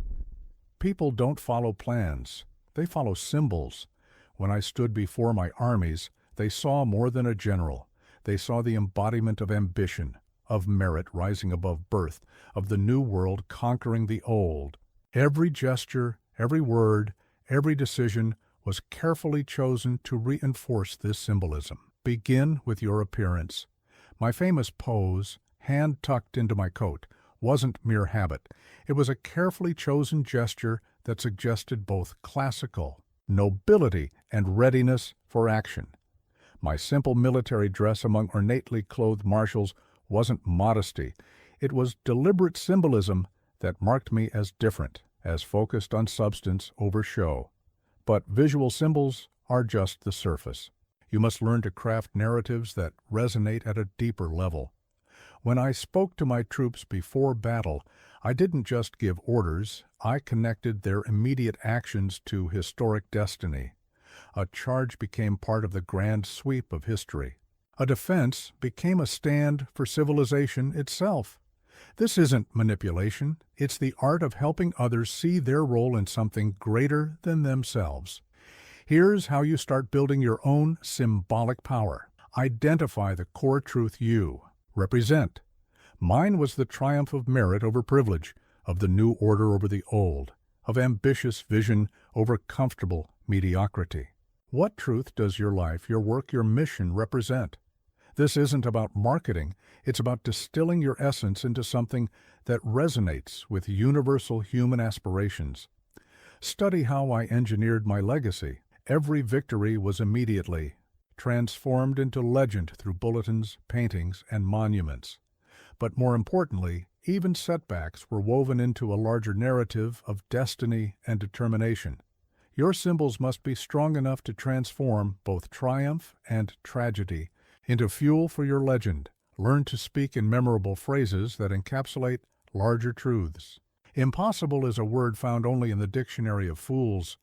People don't follow plans, they follow symbols. When I stood before my armies, they saw more than a general. They saw the embodiment of ambition, of merit rising above birth, of the new world conquering the old. Every gesture, every word, every decision was carefully chosen to reinforce this symbolism. Begin with your appearance. My famous pose, hand tucked into my coat, wasn't mere habit. It was a carefully chosen gesture that suggested both classical nobility and readiness for action. My simple military dress among ornately clothed marshals wasn't modesty. It was deliberate symbolism that marked me as different, as focused on substance over show. But visual symbols are just the surface. You must learn to craft narratives that resonate at a deeper level. When I spoke to my troops before battle, I didn't just give orders, I connected their immediate actions to historic destiny. A charge became part of the grand sweep of history. A defense became a stand for civilization itself. This isn't manipulation, it's the art of helping others see their role in something greater than themselves. Here's how you start building your own symbolic power. Identify the core truth you represent. Mine was the triumph of merit over privilege, of the new order over the old, of ambitious vision over comfortable mediocrity. What truth does your life, your work, your mission represent? This isn't about marketing, it's about distilling your essence into something that resonates with universal human aspirations. Study how I engineered my legacy. Every victory was immediately transformed into legend through bulletins, paintings, and monuments. But more importantly, even setbacks were woven into a larger narrative of destiny and determination. Your symbols must be strong enough to transform both triumph and tragedy into fuel for your legend. Learn to speak in memorable phrases that encapsulate larger truths. Impossible is a word found only in the dictionary of fools.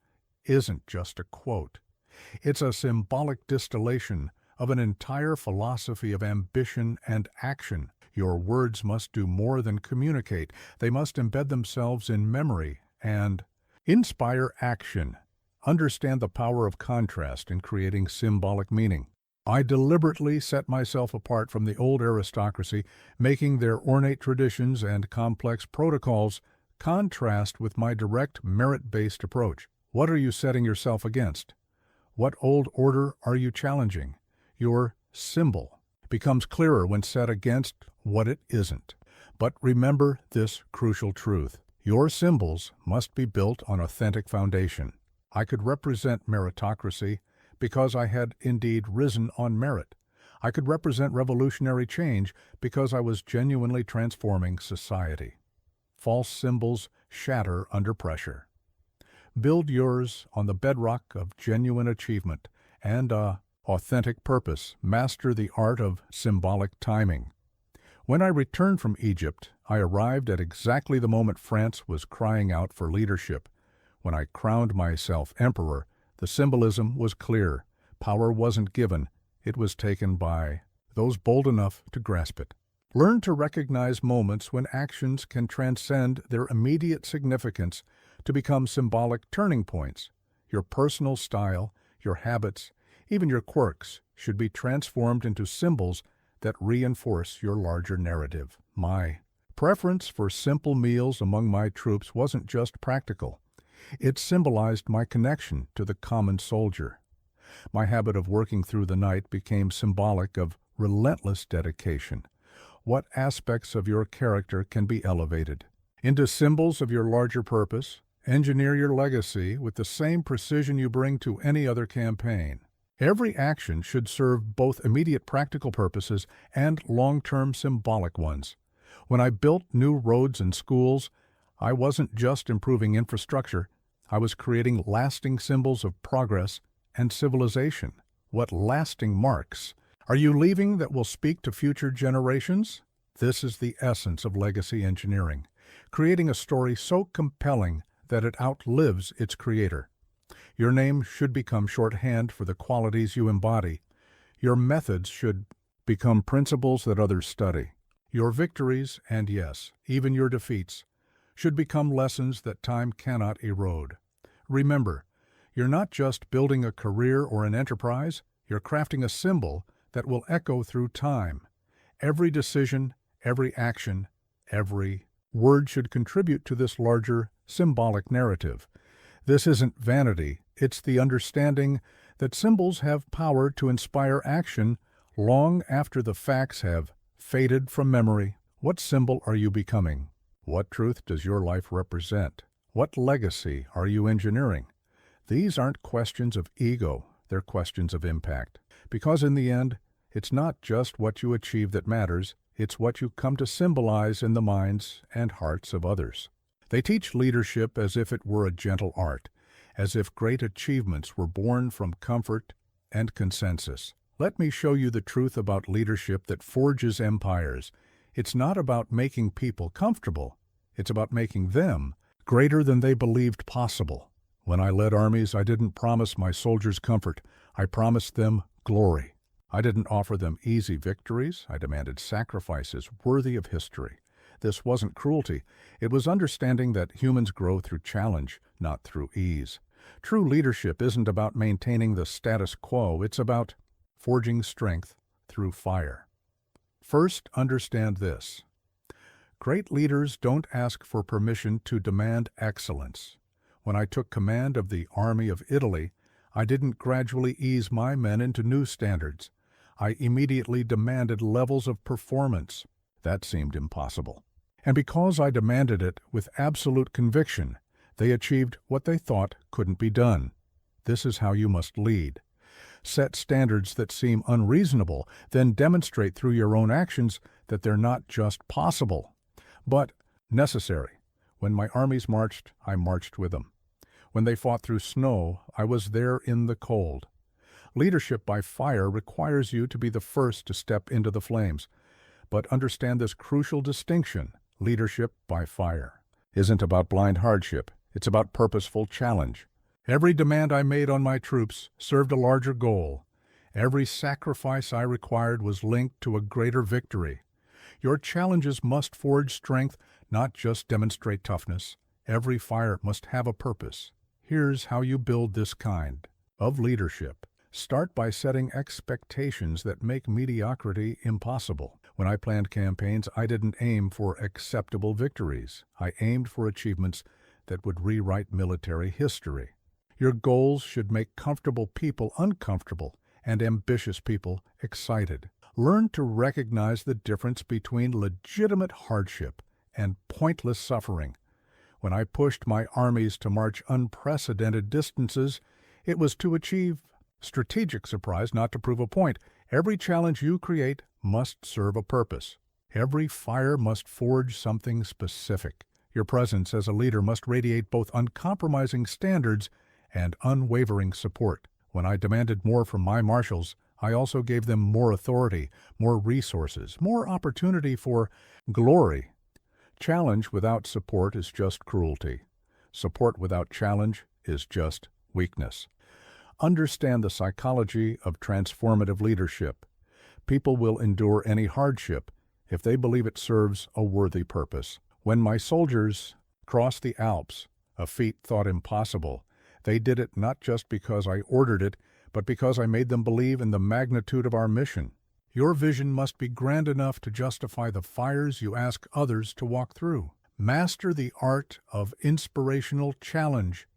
Isn't just a quote. It's a symbolic distillation of an entire philosophy of ambition and action. Your words must do more than communicate. They must embed themselves in memory and inspire action. Understand the power of contrast in creating symbolic meaning. I deliberately set myself apart from the old aristocracy, making their ornate traditions and complex protocols contrast with my direct merit-based approach. What are you setting yourself against? What old order are you challenging? Your symbol becomes clearer when set against what it isn't. But remember this crucial truth. Your symbols must be built on authentic foundation. I could represent meritocracy because I had indeed risen on merit. I could represent revolutionary change because I was genuinely transforming society. False symbols shatter under pressure. Build yours on the bedrock of genuine achievement and authentic purpose. Master the art of symbolic timing. When I returned from Egypt, I arrived at exactly the moment France was crying out for leadership. When I crowned myself emperor, the symbolism was clear. Power wasn't given, it was taken by those bold enough to grasp it. Learn to recognize moments when actions can transcend their immediate significance to become symbolic turning points. Your personal style, your habits, even your quirks should be transformed into symbols that reinforce your larger narrative. My preference for simple meals among my troops wasn't just practical. It symbolized my connection to the common soldier. My habit of working through the night became symbolic of relentless dedication. What aspects of your character can be elevated into symbols of your larger purpose? Engineer your legacy with the same precision you bring to any other campaign. Every action should serve both immediate practical purposes and long-term symbolic ones. When I built new roads and schools, I wasn't just improving infrastructure, I was creating lasting symbols of progress and civilization. What lasting marks are you leaving that will speak to future generations? This is the essence of legacy engineering, creating a story so compelling that it outlives its creator. Your name should become shorthand for the qualities you embody. Your methods should become principles that others study. Your victories, and yes, even your defeats, should become lessons that time cannot erode. Remember, you're not just building a career or an enterprise, you're crafting a symbol that will echo through time. Every decision, every action, every word should contribute to this larger symbolic narrative. This isn't vanity, it's the understanding that symbols have power to inspire action long after the facts have faded from memory. What symbol are you becoming? What truth does your life represent? What legacy are you engineering? These aren't questions of ego, they're questions of impact. Because in the end, it's not just what you achieve that matters, it's what you come to symbolize in the minds and hearts of others. They teach leadership as if it were a gentle art, as if great achievements were born from comfort and consensus. Let me show you the truth about leadership that forges empires. It's not about making people comfortable. It's about making them greater than they believed possible. When I led armies, I didn't promise my soldiers comfort. I promised them glory. I didn't offer them easy victories. I demanded sacrifices worthy of history. This wasn't cruelty. It was understanding that humans grow through challenge, not through ease. True leadership isn't about maintaining the status quo. It's about forging strength through fire. First, understand this. Great leaders don't ask for permission to demand excellence. When I took command of the Army of Italy, I didn't gradually ease my men into new standards. I immediately demanded levels of performance. That seemed impossible. And because I demanded it with absolute conviction, they achieved what they thought couldn't be done. This is how you must lead. Set standards that seem unreasonable, then demonstrate through your own actions that they're not just possible, but necessary. When my armies marched, I marched with them. When they fought through snow, I was there in the cold. Leadership by fire requires you to be the first to step into the flames. But understand this crucial distinction. Leadership by fire isn't about blind hardship. It's about purposeful challenge. Every demand I made on my troops served a larger goal. Every sacrifice I required was linked to a greater victory. Your challenges must forge strength, not just demonstrate toughness. Every fire must have a purpose. Here's how you build this kind of leadership. Start by setting expectations that make mediocrity impossible. When I planned campaigns, I didn't aim for acceptable victories. I aimed for achievements that would rewrite military history. Your goals should make comfortable people uncomfortable and ambitious people excited. Learn to recognize the difference between legitimate hardship and pointless suffering. When I pushed my armies to march unprecedented distances, it was to achieve strategic surprise, not to prove a point. Every challenge you create must serve a purpose. Every fire must forge something specific. Your presence as a leader must radiate both uncompromising standards and unwavering support. When I demanded more from my marshals, I also gave them more authority, more resources, more opportunity for glory. Challenge without support is just cruelty. Support without challenge is just weakness. Understand the psychology of transformative leadership. People will endure any hardship if they believe it serves a worthy purpose. When my soldiers crossed the Alps, a feat thought impossible, they did it not just because I ordered it, but because I made them believe in the magnitude of our mission. Your vision must be grand enough to justify the fires you ask others to walk through. Master the art of inspirational challenge.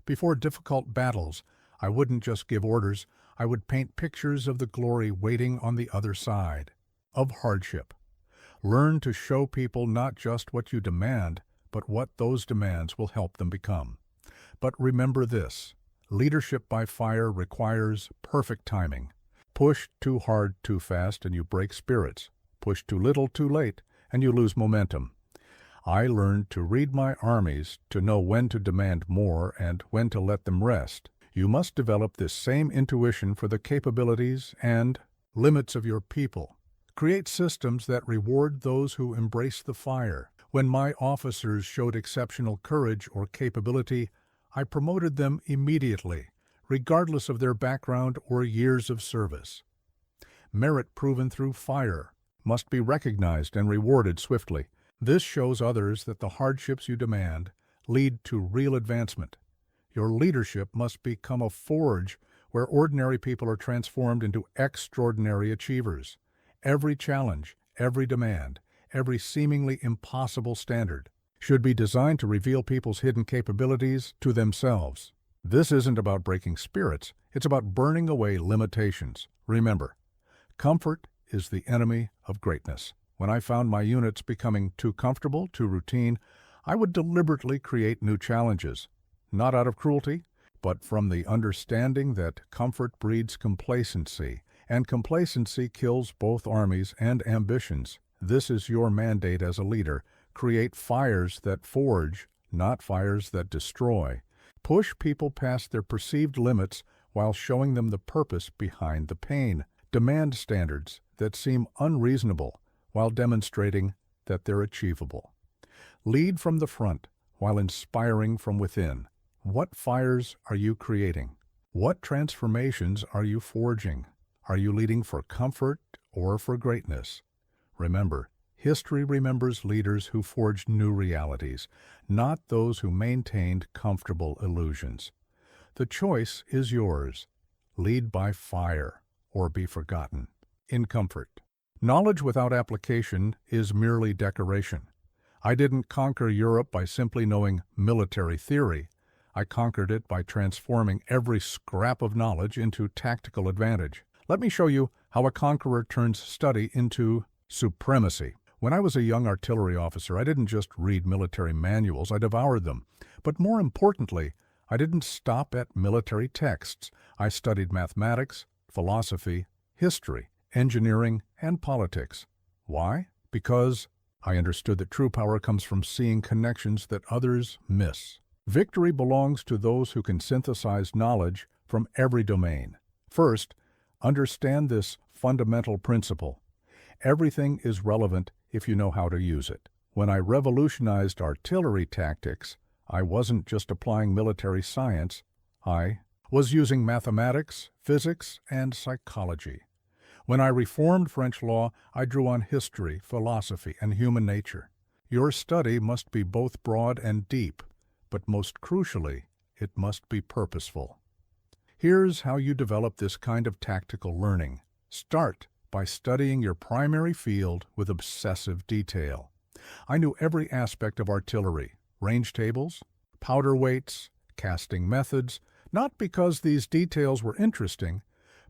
Before difficult battles, I wouldn't just give orders, I would paint pictures of the glory waiting on the other side, of hardship. Learn to show people not just what you demand, but what those demands will help them become. But remember this, leadership by fire requires perfect timing. Push too hard too fast and you break spirits. Push too little too late and you lose momentum. I learned to read my armies, to know when to demand more and when to let them rest. You must develop this same intuition for the capabilities and limits of your people. Create systems that reward those who embrace the fire. When my officers showed exceptional courage or capability, I promoted them immediately, regardless of their background or years of service. Merit proven through fire must be recognized and rewarded swiftly. This shows others that the hardships you demand lead to real advancement. Your leadership must become a forge where ordinary people are transformed into extraordinary achievers. Every challenge, every demand, every seemingly impossible standard should be designed to reveal people's hidden capabilities to themselves. This isn't about breaking spirits, it's about burning away limitations. Remember, comfort is the enemy of greatness. When I found my units becoming too comfortable, too routine, I would deliberately create new challenges. Not out of cruelty, but from the understanding that comfort breeds complacency, and complacency kills both armies and ambitions. This is your mandate as a leader. Create fires that forge, not fires that destroy. Push people past their perceived limits while showing them the purpose behind the pain. Demand standards that seem unreasonable while demonstrating that they're achievable. Lead from the front while inspiring from within. What fires are you creating? What transformations are you forging? Are you leading for comfort or for greatness? Remember, History remembers leaders who forged new realities, not those who maintained comfortable illusions. The choice is yours. Lead by fire or be forgotten in comfort. Knowledge without application is merely decoration. I didn't conquer Europe by simply knowing military theory. I conquered it by transforming every scrap of knowledge into tactical advantage. Let me show you how a conqueror turns study into supremacy. When I was a young artillery officer, I didn't just read military manuals, I devoured them. But more importantly, I didn't stop at military texts. I studied mathematics, philosophy, history, engineering, and politics. Why? Because I understood that true power comes from seeing connections that others miss. Victory belongs to those who can synthesize knowledge from every domain. First, understand this fundamental principle. Everything is relevant if you know how to use it. When I revolutionized artillery tactics, I wasn't just applying military science, I was using mathematics, physics, and psychology. When I reformed French law, I drew on history, philosophy, and human nature. Your study must be both broad and deep, but most crucially, it must be purposeful. Here's how you develop this kind of tactical learning. Start by studying your primary field with obsessive detail. I knew every aspect of artillery, range tables, powder weights, casting methods, not because these details were interesting,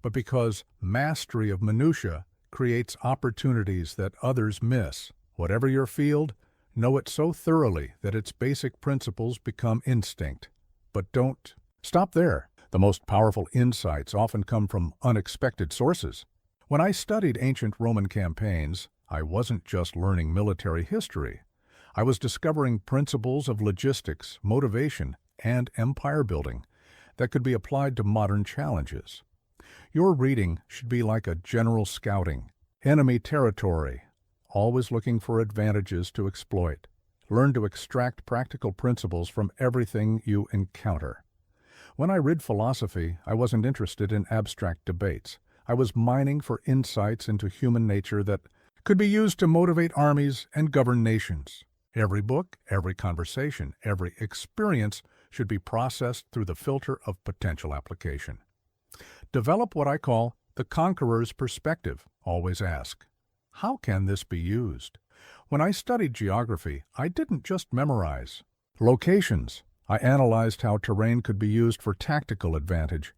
but because mastery of minutiae creates opportunities that others miss. Whatever your field, know it so thoroughly that its basic principles become instinct. But don't stop there. The most powerful insights often come from unexpected sources. When I studied ancient Roman campaigns, I wasn't just learning military history. I was discovering principles of logistics, motivation, and empire building that could be applied to modern challenges. Your reading should be like a general scouting. Enemy territory, always looking for advantages to exploit. Learn to extract practical principles from everything you encounter. When I read philosophy, I wasn't interested in abstract debates. I was mining for insights into human nature that could be used to motivate armies and govern nations. Every book, every conversation, every experience should be processed through the filter of potential application. Develop what I call the conqueror's perspective. Always ask, how can this be used? When I studied geography, I didn't just memorize locations. I analyzed how terrain could be used for tactical advantage.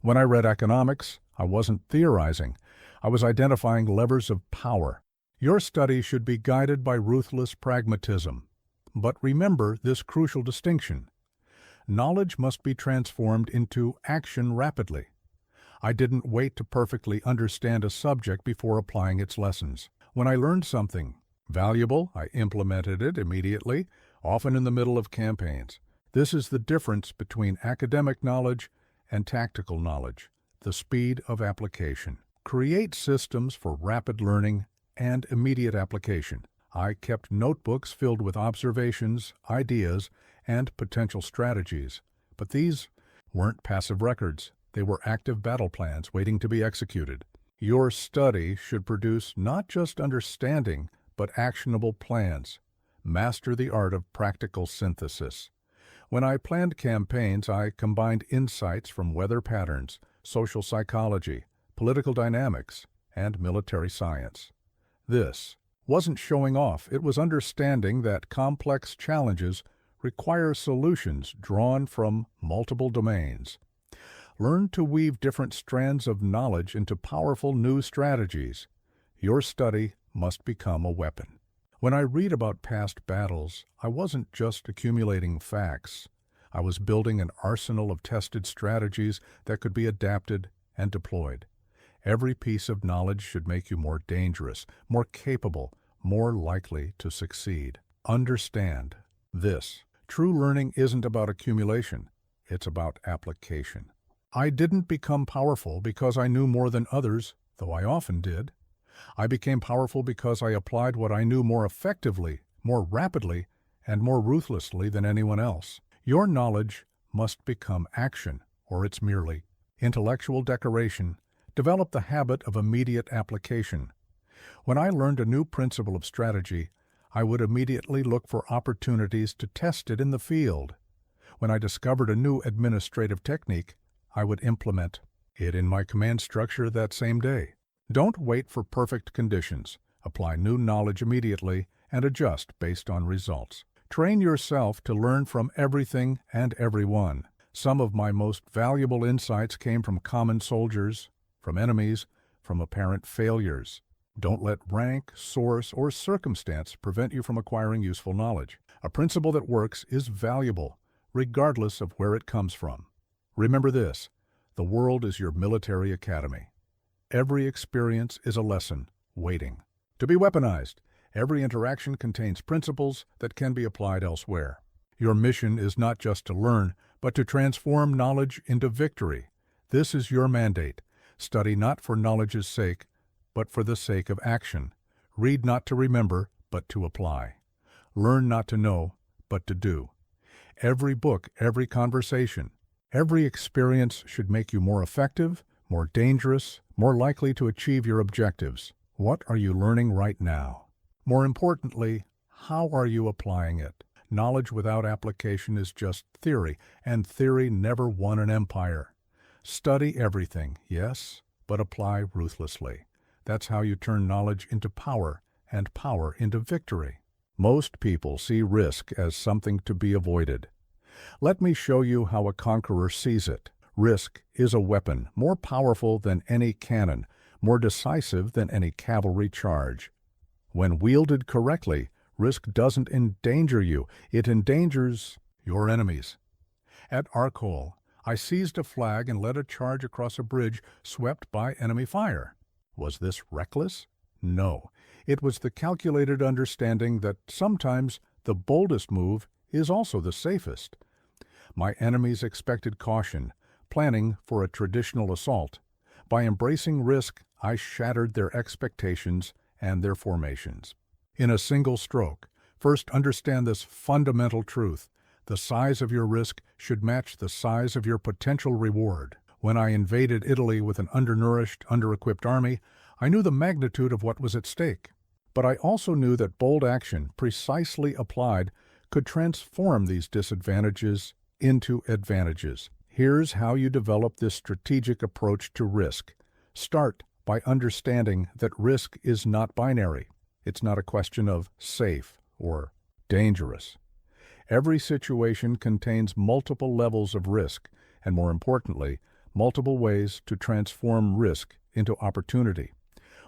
When I read economics, I wasn't theorizing. I was identifying levers of power. Your study should be guided by ruthless pragmatism. But remember this crucial distinction. Knowledge must be transformed into action rapidly. I didn't wait to perfectly understand a subject before applying its lessons. When I learned something valuable, I implemented it immediately, often in the middle of campaigns. This is the difference between academic knowledge and tactical knowledge, the speed of application. Create systems for rapid learning and immediate application. I kept notebooks filled with observations, ideas, and potential strategies. But these weren't passive records. They were active battle plans waiting to be executed. Your study should produce not just understanding, but actionable plans. Master the art of practical synthesis. When I planned campaigns, I combined insights from weather patterns, social psychology, political dynamics, and military science. This wasn't showing off. It was understanding that complex challenges require solutions drawn from multiple domains. Learn to weave different strands of knowledge into powerful new strategies. Your study must become a weapon. When I read about past battles, I wasn't just accumulating facts. I was building an arsenal of tested strategies that could be adapted and deployed. Every piece of knowledge should make you more dangerous, more capable, more likely to succeed. Understand this. True learning isn't about accumulation. It's about application. I didn't become powerful because I knew more than others, though I often did. I became powerful because I applied what I knew more effectively, more rapidly, and more ruthlessly than anyone else. Your knowledge must become action, or it's merely intellectual decoration. Develop the habit of immediate application. When I learned a new principle of strategy, I would immediately look for opportunities to test it in the field. When I discovered a new administrative technique, I would implement it in my command structure that same day. Don't wait for perfect conditions. Apply new knowledge immediately and adjust based on results. Train yourself to learn from everything and everyone. Some of my most valuable insights came from common soldiers, from enemies, from apparent failures. Don't let rank, source, or circumstance prevent you from acquiring useful knowledge. A principle that works is valuable, regardless of where it comes from. Remember this: the world is your military academy. Every experience is a lesson waiting to be weaponized. Every interaction contains principles that can be applied elsewhere. Your mission is not just to learn, but to transform knowledge into victory. This is your mandate. Study not for knowledge's sake, but for the sake of action. Read not to remember, but to apply. Learn not to know, but to do. Every book, every conversation, every experience should make you more effective, more dangerous, more likely to achieve your objectives. What are you learning right now? More importantly, how are you applying it? Knowledge without application is just theory, and theory never won an empire. Study everything, yes, but apply ruthlessly. That's how you turn knowledge into power, and power into victory. Most people see risk as something to be avoided. Let me show you how a conqueror sees it. Risk is a weapon, more powerful than any cannon, more decisive than any cavalry charge. When wielded correctly, risk doesn't endanger you, it endangers your enemies. At Arcole, I seized a flag and led a charge across a bridge swept by enemy fire. Was this reckless? No. It was the calculated understanding that sometimes the boldest move is also the safest. My enemies expected caution, planning for a traditional assault. By embracing risk, I shattered their expectations and their formations. In a single stroke, first understand this fundamental truth: the size of your risk should match the size of your potential reward. When I invaded Italy with an undernourished, under-equipped army, I knew the magnitude of what was at stake. But I also knew that bold action, precisely applied, could transform these disadvantages into advantages. Here's how you develop this strategic approach to risk. Start by understanding that risk is not binary. It's not a question of safe or dangerous. Every situation contains multiple levels of risk, and more importantly, multiple ways to transform risk into opportunity.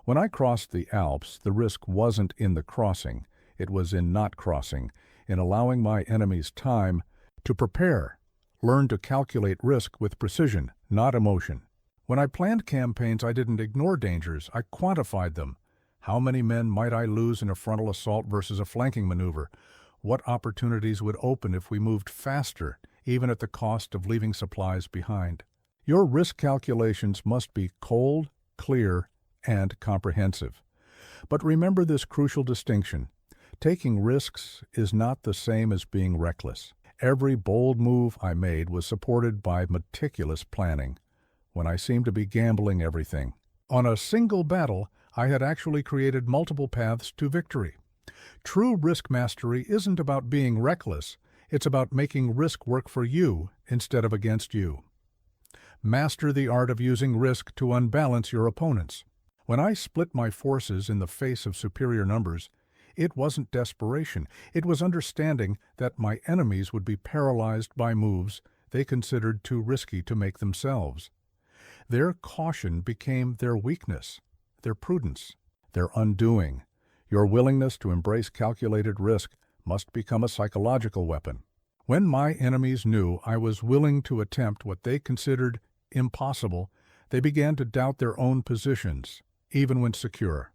When I crossed the Alps, the risk wasn't in the crossing, it was in not crossing, in allowing my enemies time to prepare. Learn to calculate risk with precision, not emotion. When I planned campaigns, I didn't ignore dangers, I quantified them. How many men might I lose in a frontal assault versus a flanking maneuver? What opportunities would open if we moved faster, even at the cost of leaving supplies behind? Your risk calculations must be cold, clear, and comprehensive. But remember this crucial distinction. Taking risks is not the same as being reckless. Every bold move I made was supported by meticulous planning. When I seemed to be gambling everything on a single battle, I had actually created multiple paths to victory. True risk mastery isn't about being reckless, it's about making risk work for you instead of against you. Master the art of using risk to unbalance your opponents. When I split my forces in the face of superior numbers, it wasn't desperation, it was understanding that my enemies would be paralyzed by moves they considered too risky to make themselves. Their caution became their weakness, their prudence, their undoing. Your willingness to embrace calculated risk must become a psychological weapon. When my enemies knew I was willing to attempt what they considered impossible, they began to doubt their own positions, even when secure.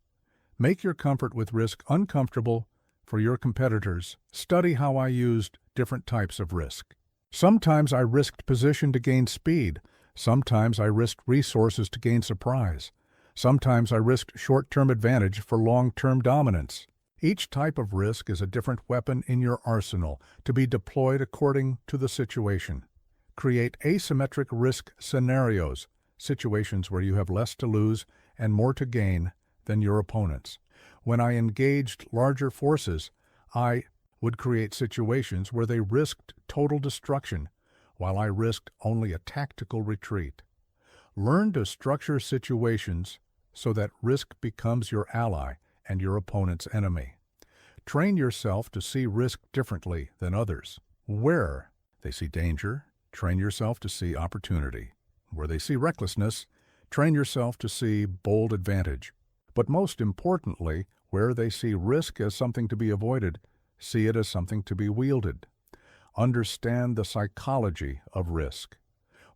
Make your comfort with risk uncomfortable for your competitors. Study how I used different types of risk. Sometimes I risked position to gain speed. Sometimes I risked resources to gain surprise. Sometimes I risked short-term advantage for long-term dominance. Each type of risk is a different weapon in your arsenal to be deployed according to the situation. Create asymmetric risk scenarios, situations where you have less to lose and more to gain than your opponents. When I engaged larger forces, I would create situations where they risked total destruction, while I risked only a tactical retreat. Learn to structure situations so that risk becomes your ally and your opponent's enemy. Train yourself to see risk differently than others. Where they see danger, train yourself to see opportunity. Where they see recklessness, train yourself to see bold advantage. But most importantly, where they see risk as something to be avoided, see it as something to be wielded. Understand the psychology of risk.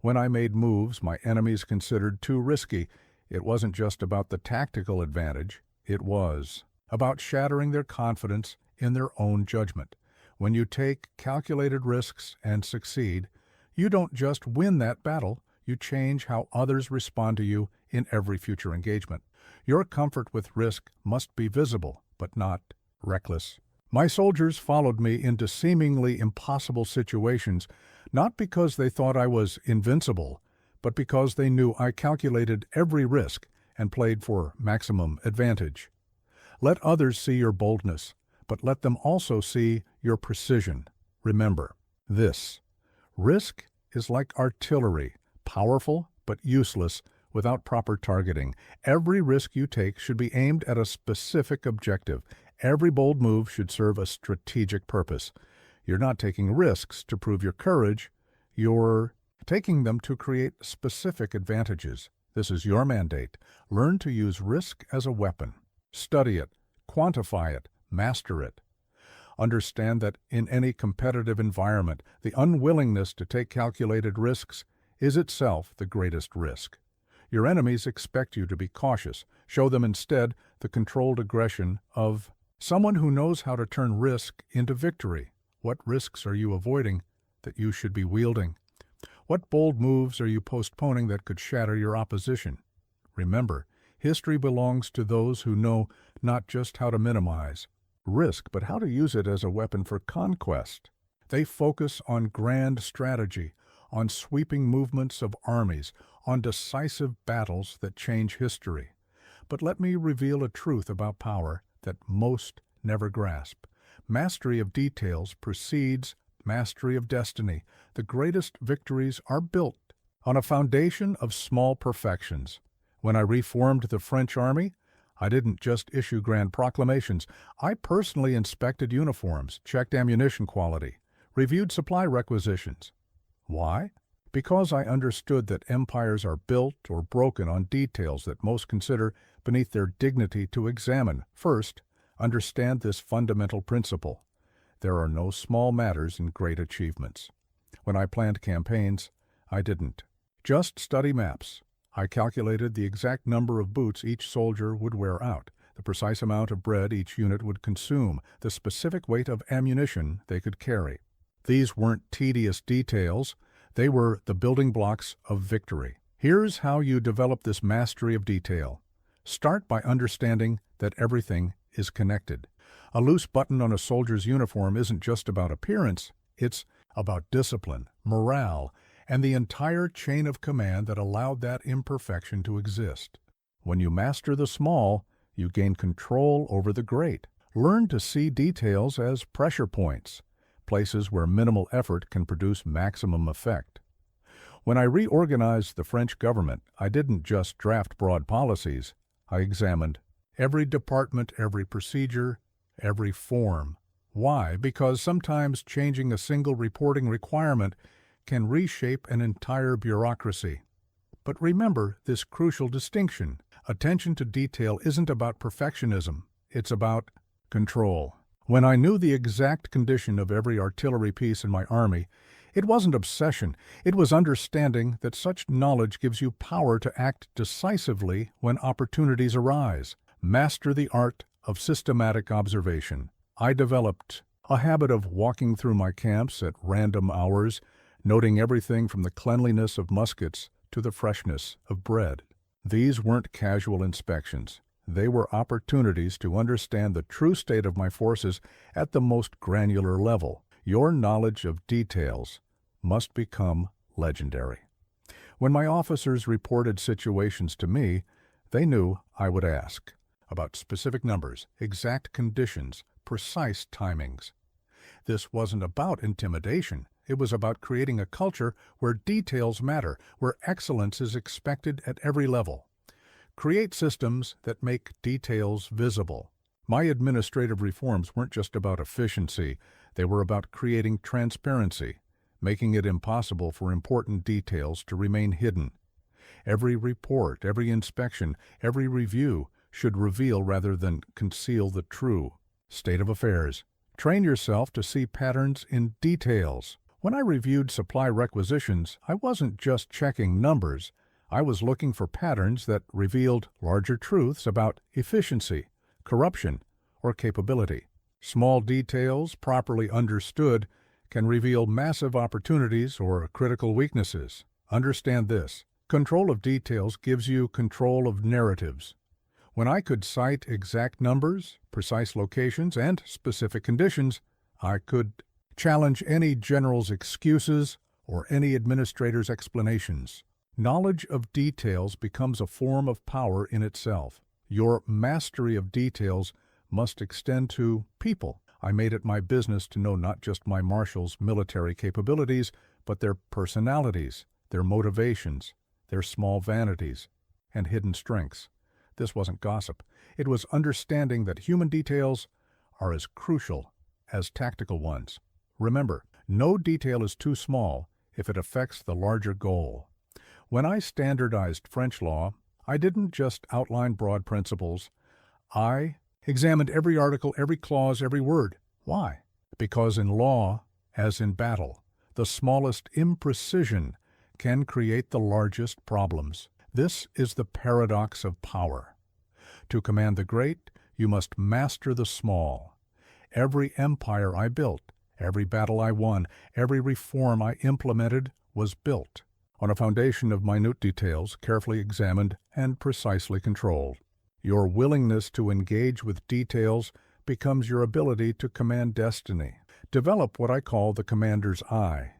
When I made moves my enemies considered too risky, it wasn't just about the tactical advantage, it was about shattering their confidence in their own judgment. When you take calculated risks and succeed, you don't just win that battle, you change how others respond to you in every future engagement. Your comfort with risk must be visible, but not reckless. My soldiers followed me into seemingly impossible situations, not because they thought I was invincible, but because they knew I calculated every risk and played for maximum advantage. Let others see your boldness, but let them also see your precision. Remember this: risk is like artillery, powerful but useless without proper targeting. Every risk you take should be aimed at a specific objective. Every bold move should serve a strategic purpose. You're not taking risks to prove your courage, you're taking them to create specific advantages. This is your mandate. Learn to use risk as a weapon. Study it, quantify it, master it. Understand that in any competitive environment, the unwillingness to take calculated risks is itself the greatest risk. Your enemies expect you to be cautious. Show them instead the controlled aggression of someone who knows how to turn risk into victory. What risks are you avoiding that you should be wielding? What bold moves are you postponing that could shatter your opposition? Remember, history belongs to those who know not just how to minimize risk, but how to use it as a weapon for conquest. They focus on grand strategy, on sweeping movements of armies, on decisive battles that change history. But let me reveal a truth about power that most never grasp. Mastery of details precedes mastery of destiny. The greatest victories are built on a foundation of small perfections. When I reformed the French army, I didn't just issue grand proclamations. I personally inspected uniforms, checked ammunition quality, reviewed supply requisitions. Why? Because I understood that empires are built or broken on details that most consider beneath their dignity to examine. First, understand this fundamental principle. There are no small matters in great achievements. When I planned campaigns, I didn't just study maps. I calculated the exact number of boots each soldier would wear out, the precise amount of bread each unit would consume, the specific weight of ammunition they could carry. These weren't tedious details. They were the building blocks of victory. Here's how you develop this mastery of detail. Start by understanding that everything is connected. A loose button on a soldier's uniform isn't just about appearance, it's about discipline, morale, and the entire chain of command that allowed that imperfection to exist. When you master the small, you gain control over the great. Learn to see details as pressure points, places where minimal effort can produce maximum effect. When I reorganized the French government, I didn't just draft broad policies. I examined every department, every procedure, every form. Why? Because sometimes changing a single reporting requirement can reshape an entire bureaucracy. But remember this crucial distinction. Attention to detail isn't about perfectionism, it's about control. When I knew the exact condition of every artillery piece in my army, it wasn't obsession, it was understanding that such knowledge gives you power to act decisively when opportunities arise. Master the art of systematic observation. I developed a habit of walking through my camps at random hours, noting everything from the cleanliness of muskets to the freshness of bread. These weren't casual inspections. They were opportunities to understand the true state of my forces at the most granular level. Your knowledge of details must become legendary. When my officers reported situations to me, they knew I would ask. about specific numbers, exact conditions, precise timings. This wasn't about intimidation. It was about creating a culture where details matter, where excellence is expected at every level. Create systems that make details visible. My administrative reforms weren't just about efficiency. They were about creating transparency, making it impossible for important details to remain hidden. Every report, every inspection, every review should reveal rather than conceal the true state of affairs. Train yourself to see patterns in details. When I reviewed supply requisitions, I wasn't just checking numbers. I was looking for patterns that revealed larger truths about efficiency, corruption, or capability. Small details, properly understood, can reveal massive opportunities or critical weaknesses. Understand this. Control of details gives you control of narratives. When I could cite exact numbers, precise locations, and specific conditions, I could challenge any general's excuses or any administrator's explanations. Knowledge of details becomes a form of power in itself. Your mastery of details must extend to people. I made it my business to know not just my marshal's military capabilities, but their personalities, their motivations, their small vanities, and hidden strengths. This wasn't gossip. It was understanding that human details are as crucial as tactical ones. Remember, no detail is too small if it affects the larger goal. When I standardized French law, I didn't just outline broad principles. I examined every article, every clause, every word. Why? Because in law, as in battle, the smallest imprecision can create the largest problems. This is the paradox of power. To command the great, you must master the small. Every empire I built, every battle I won, every reform I implemented was built on a foundation of minute details, carefully examined and precisely controlled. Your willingness to engage with details becomes your ability to command destiny. Develop what I call the commander's eye,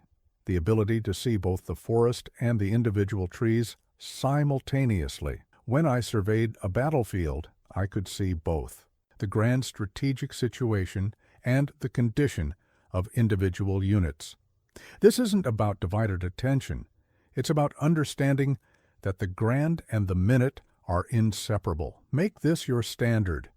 the ability to see both the forest and the individual trees simultaneously. When I surveyed a battlefield, I could see both the grand strategic situation and the condition of individual units. This isn't about divided attention. It's about understanding that the grand and the minute are inseparable. Make this your standard.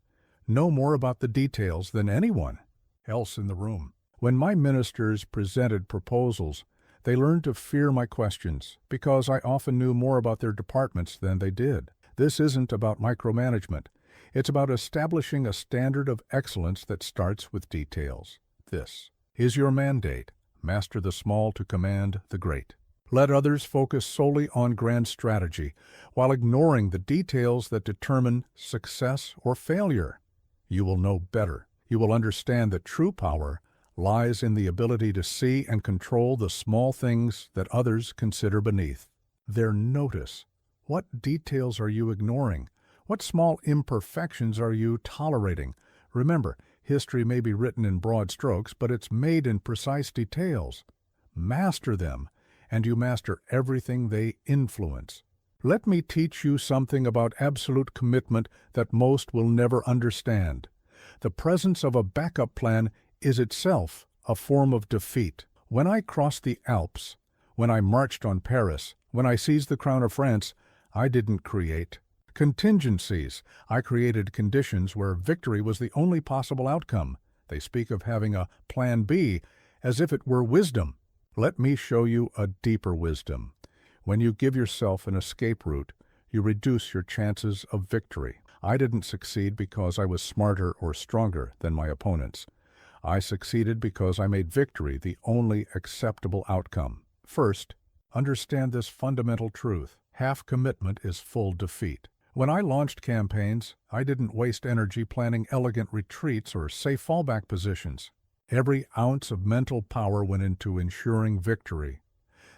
Know more about the details than anyone else in the room. When my ministers presented proposals, they learned to fear my questions because I often knew more about their departments than they did. This isn't about micromanagement. It's about establishing a standard of excellence that starts with details. This is your mandate. Master the small to command the great. Let others focus solely on grand strategy while ignoring the details that determine success or failure. You will know better. You will understand that true power lies in the ability to see and control the small things that others consider beneath. Their notice. What details are you ignoring? What small imperfections are you tolerating? Remember, history may be written in broad strokes, but it's made in precise details. Master them, and you master everything they influence. Let me teach you something about absolute commitment that most will never understand. The presence of a backup plan is itself a form of defeat. When I crossed the Alps, when I marched on Paris, when I seized the crown of France, I didn't create contingencies. I created conditions where victory was the only possible outcome. They speak of having a plan B as if it were wisdom. Let me show you a deeper wisdom. When you give yourself an escape route, you reduce your chances of victory. I didn't succeed because I was smarter or stronger than my opponents. I succeeded because I made victory the only acceptable outcome. First, understand this fundamental truth. Half commitment is full defeat. When I launched campaigns, I didn't waste energy planning elegant retreats or safe fallback positions. Every ounce of mental power went into ensuring victory.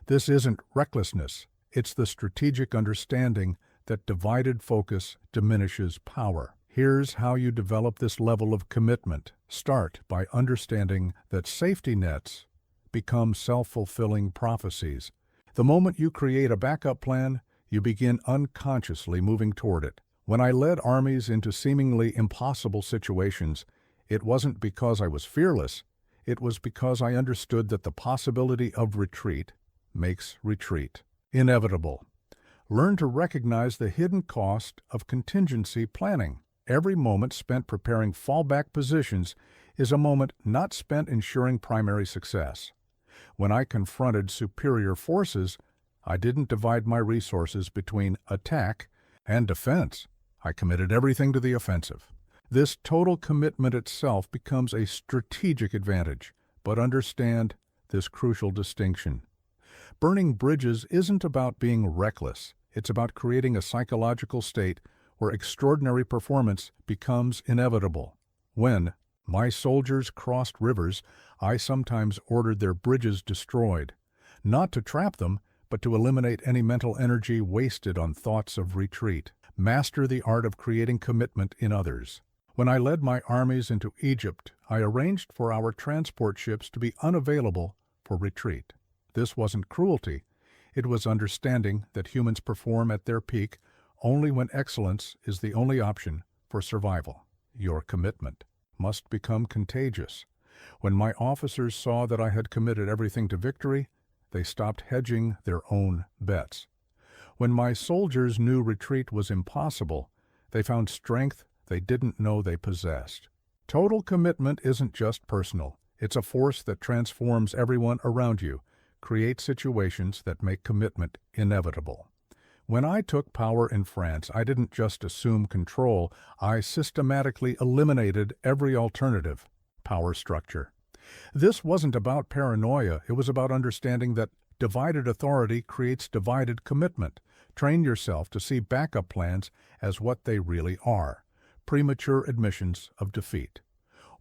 This isn't recklessness. It's the strategic understanding that divided focus diminishes power. Here's how you develop this level of commitment. Start by understanding that safety nets become self-fulfilling prophecies. The moment you create a backup plan, you begin unconsciously moving toward it. When I led armies into seemingly impossible situations, it wasn't because I was fearless, it was because I understood that the possibility of retreat makes retreat inevitable. Learn to recognize the hidden cost of contingency planning. Every moment spent preparing fallback positions is a moment not spent ensuring primary success. When I confronted superior forces, I didn't divide my resources between attack and defense. I committed everything to the offensive. This total commitment itself becomes a strategic advantage, but understand this crucial distinction. Burning bridges isn't about being reckless. It's about creating a psychological state where extraordinary performance becomes inevitable. When my soldiers crossed rivers, I sometimes ordered their bridges destroyed, not to trap them, but to eliminate any mental energy wasted on thoughts of retreat. Master the art of creating commitment in others. When I led my armies into Egypt, I arranged for our transport ships to be unavailable for retreat. This wasn't cruelty. It was understanding that humans perform at their peak only when excellence is the only option for survival. Your commitment must become contagious. When my officers saw that I had committed everything to victory, they stopped hedging their own bets. When my soldiers knew retreat was impossible, they found strength they didn't know they possessed. Total commitment isn't just personal. It's a force that transforms everyone around you, creates situations that make commitment inevitable. When I took power in France, I didn't just assume control, I systematically eliminated every alternative power structure. This wasn't about paranoia, it was about understanding that divided authority creates divided commitment. Train yourself to see backup plans as what they really are, premature admissions of defeat.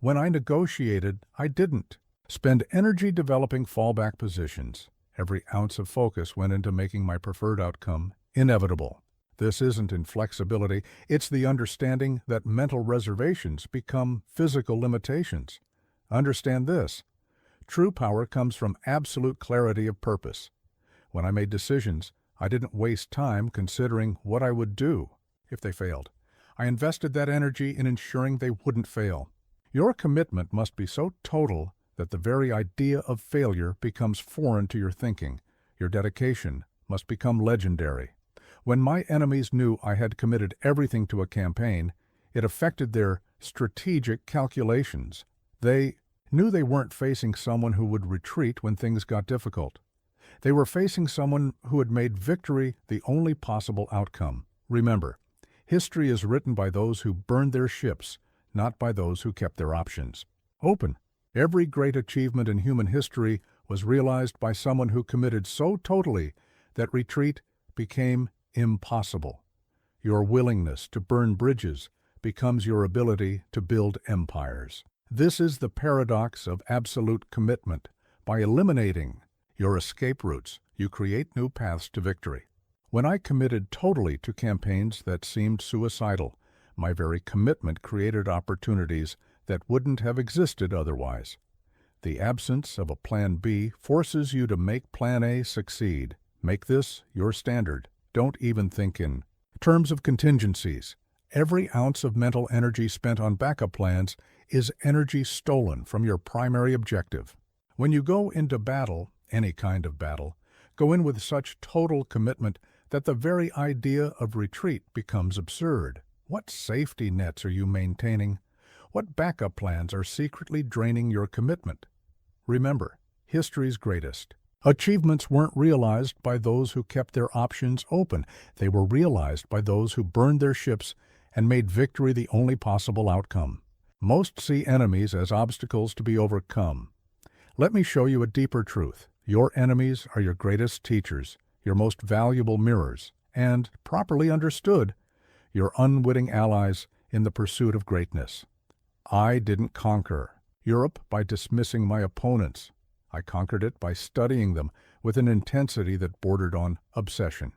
When I negotiated, I didn't spend energy developing fallback positions. Every ounce of focus went into making my preferred outcome inevitable. This isn't inflexibility, it's the understanding that mental reservations become physical limitations. Understand this. True power comes from absolute clarity of purpose. When I made decisions, I didn't waste time considering what I would do if they failed. I invested that energy in ensuring they wouldn't fail. Your commitment must be so total that the very idea of failure becomes foreign to your thinking. Your dedication must become legendary. When my enemies knew I had committed everything to a campaign, it affected their strategic calculations. They knew they weren't facing someone who would retreat when things got difficult. They were facing someone who had made victory the only possible outcome. Remember, history is written by those who burned their ships, not by those who kept their options open. Every great achievement in human history was realized by someone who committed so totally that retreat became impossible. Your willingness to burn bridges becomes your ability to build empires. This is the paradox of absolute commitment. By eliminating your escape routes, you create new paths to victory. When I committed totally to campaigns that seemed suicidal, my very commitment created opportunities that wouldn't have existed otherwise. The absence of a Plan B forces you to make Plan A succeed. Make this your standard. Don't even think in terms of contingencies. Every ounce of mental energy spent on backup plans is energy stolen from your primary objective. When you go into battle, any kind of battle, go in with such total commitment that the very idea of retreat becomes absurd. What safety nets are you maintaining? What backup plans are secretly draining your commitment? Remember, history's greatest achievements weren't realized by those who kept their options open. They were realized by those who burned their ships and made victory the only possible outcome. Most see enemies as obstacles to be overcome. Let me show you a deeper truth. Your enemies are your greatest teachers, your most valuable mirrors, and, properly understood, your unwitting allies in the pursuit of greatness. I didn't conquer Europe by dismissing my opponents. I conquered it by studying them with an intensity that bordered on obsession.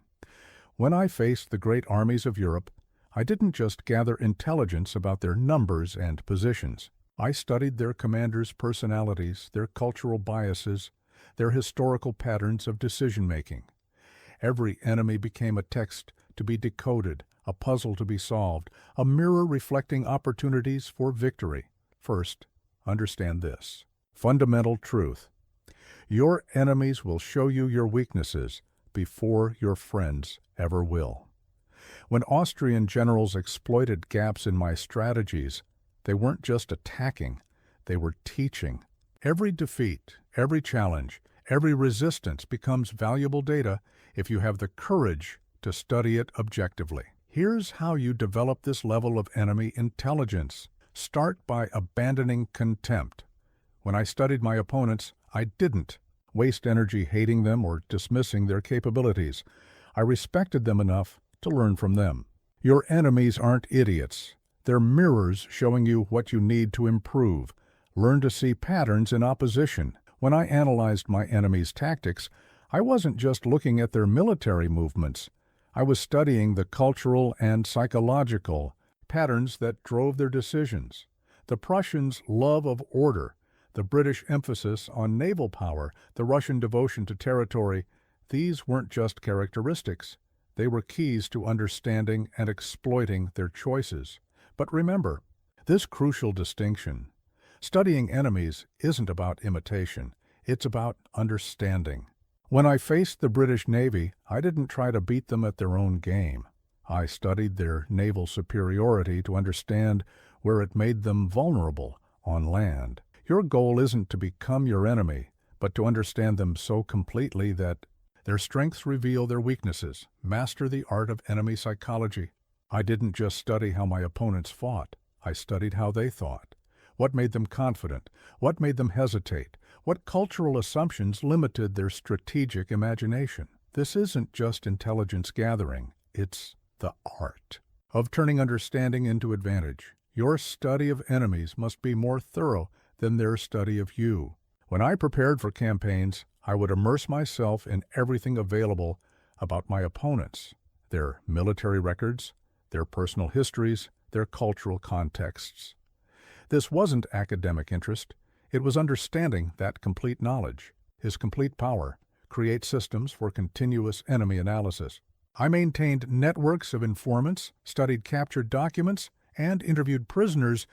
When I faced the great armies of Europe, I didn't just gather intelligence about their numbers and positions. I studied their commanders' personalities, their cultural biases, their historical patterns of decision-making. Every enemy became a text to be decoded, a puzzle to be solved, a mirror reflecting opportunities for victory. First, understand this fundamental truth. Your enemies will show you your weaknesses before your friends ever will. When Austrian generals exploited gaps in my strategies, they weren't just attacking, they were teaching. Every defeat, every challenge, every resistance becomes valuable data if you have the courage to study it objectively. Here's how you develop this level of enemy intelligence. Start by abandoning contempt. When I studied my opponents, I didn't waste energy hating them or dismissing their capabilities. I respected them enough to learn from them. Your enemies aren't idiots. They're mirrors showing you what you need to improve. Learn to see patterns in opposition. When I analyzed my enemy's tactics, I wasn't just looking at their military movements. I was studying the cultural and psychological patterns that drove their decisions. The Prussians' love of order, the British emphasis on naval power, the Russian devotion to territory, these weren't just characteristics. They were keys to understanding and exploiting their choices. But remember, this crucial distinction. Studying enemies isn't about imitation. It's about understanding. When I faced the British Navy, I didn't try to beat them at their own game. I studied their naval superiority to understand where it made them vulnerable on land. Your goal isn't to become your enemy, but to understand them so completely that their strengths reveal their weaknesses. Master the art of enemy psychology. I didn't just study how my opponents fought. I studied how they thought. What made them confident? What made them hesitate? What cultural assumptions limited their strategic imagination? This isn't just intelligence gathering. It's the art of turning understanding into advantage. Your study of enemies must be more thorough than their study of you. When I prepared for campaigns, I would immerse myself in everything available about my opponents, their military records, their personal histories, their cultural contexts. This wasn't academic interest. It was understanding that complete knowledge, his complete power, create systems for continuous enemy analysis. I maintained networks of informants, studied captured documents, and interviewed prisoners,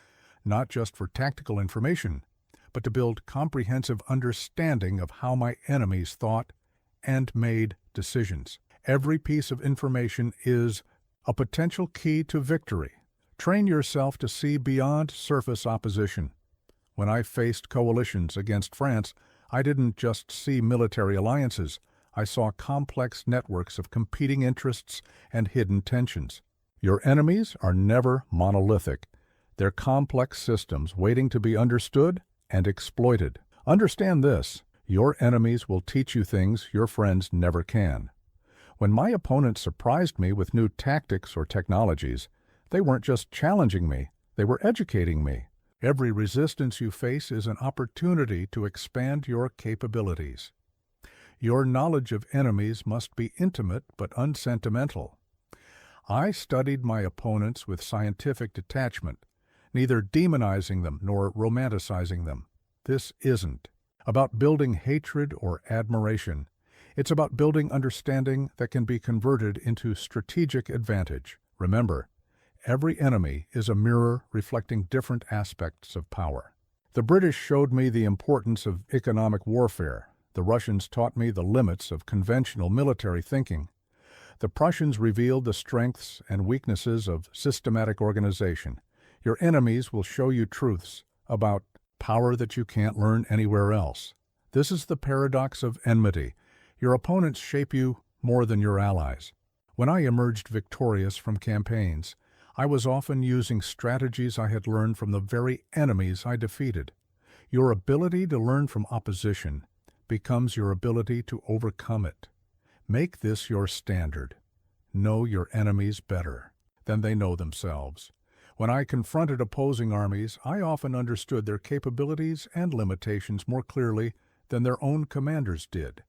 not just for tactical information, but to build comprehensive understanding of how my enemies thought and made decisions. Every piece of information is a potential key to victory. Train yourself to see beyond surface opposition. When I faced coalitions against France, I didn't just see military alliances. I saw complex networks of competing interests and hidden tensions. Your enemies are never monolithic. They're complex systems waiting to be understood and exploited. Understand this: your enemies will teach you things your friends never can. When my opponents surprised me with new tactics or technologies, they weren't just challenging me, they were educating me. Every resistance you face is an opportunity to expand your capabilities. Your knowledge of enemies must be intimate but unsentimental. I studied my opponents with scientific detachment, neither demonizing them nor romanticizing them. This isn't about building hatred or admiration. It's about building understanding that can be converted into strategic advantage. Remember, every enemy is a mirror reflecting different aspects of power. The British showed me the importance of economic warfare. The Russians taught me the limits of conventional military thinking. The Prussians revealed the strengths and weaknesses of systematic organization. Your enemies will show you truths about power that you can't learn anywhere else. This is the paradox of enmity. Your opponents shape you more than your allies. When I emerged victorious from campaigns, I was often using strategies I had learned from the very enemies I defeated. Your ability to learn from opposition becomes your ability to overcome it. Make this your standard. Know your enemies better than they know themselves. When I confronted opposing armies, I often understood their capabilities and limitations more clearly than their own commanders did.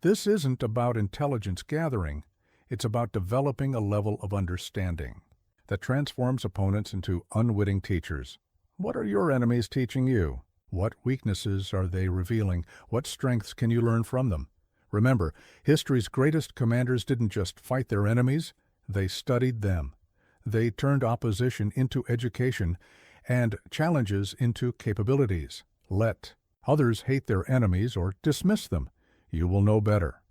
This isn't about intelligence gathering. It's about developing a level of understanding that transforms opponents into unwitting teachers. What are your enemies teaching you? What weaknesses are they revealing? What strengths can you learn from them? Remember, history's greatest commanders didn't just fight their enemies, They studied them. They turned opposition into education and challenges into capabilities. Let others hate their enemies or dismiss them. You will know better.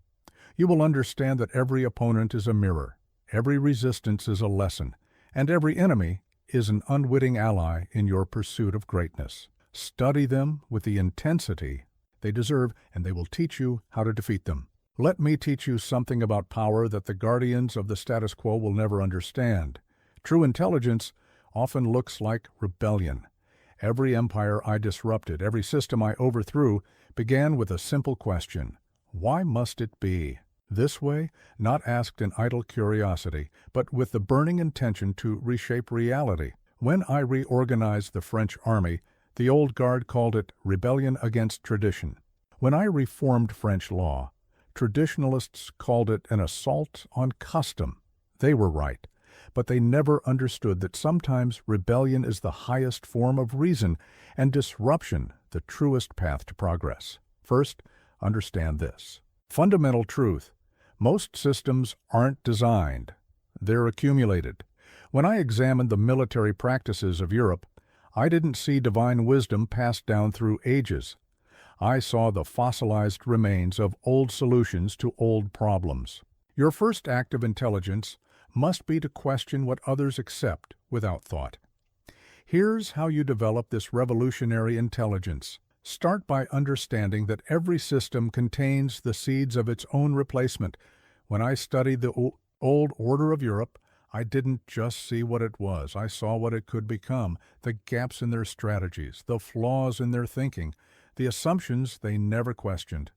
You will understand that every opponent is a mirror, every resistance is a lesson, and every enemy is an unwitting ally in your pursuit of greatness. Study them with the intensity they deserve, and they will teach you how to defeat them. Let me teach you something about power that the guardians of the status quo will never understand. True intelligence often looks like rebellion. Every empire I disrupted, every system I overthrew, began with a simple question: why must it be this way? Not asked in idle curiosity, but with the burning intention to reshape reality. When I reorganized the French army, the old guard called it rebellion against tradition. When I reformed French law, traditionalists called it an assault on custom. They were right, but they never understood that sometimes rebellion is the highest form of reason and disruption the truest path to progress. First, understand this. Fundamental truth: most systems aren't designed, they're accumulated. When I examined the military practices of Europe, I didn't see divine wisdom passed down through ages. I saw the fossilized remains of old solutions to old problems. Your first act of intelligence must be to question what others accept without thought. Here's how you develop this revolutionary intelligence. Start by understanding that every system contains the seeds of its own replacement. When I studied the old order of Europe, I didn't just see what it was. I saw what it could become, the gaps in their strategies, the flaws in their thinking, the assumptions they never questioned.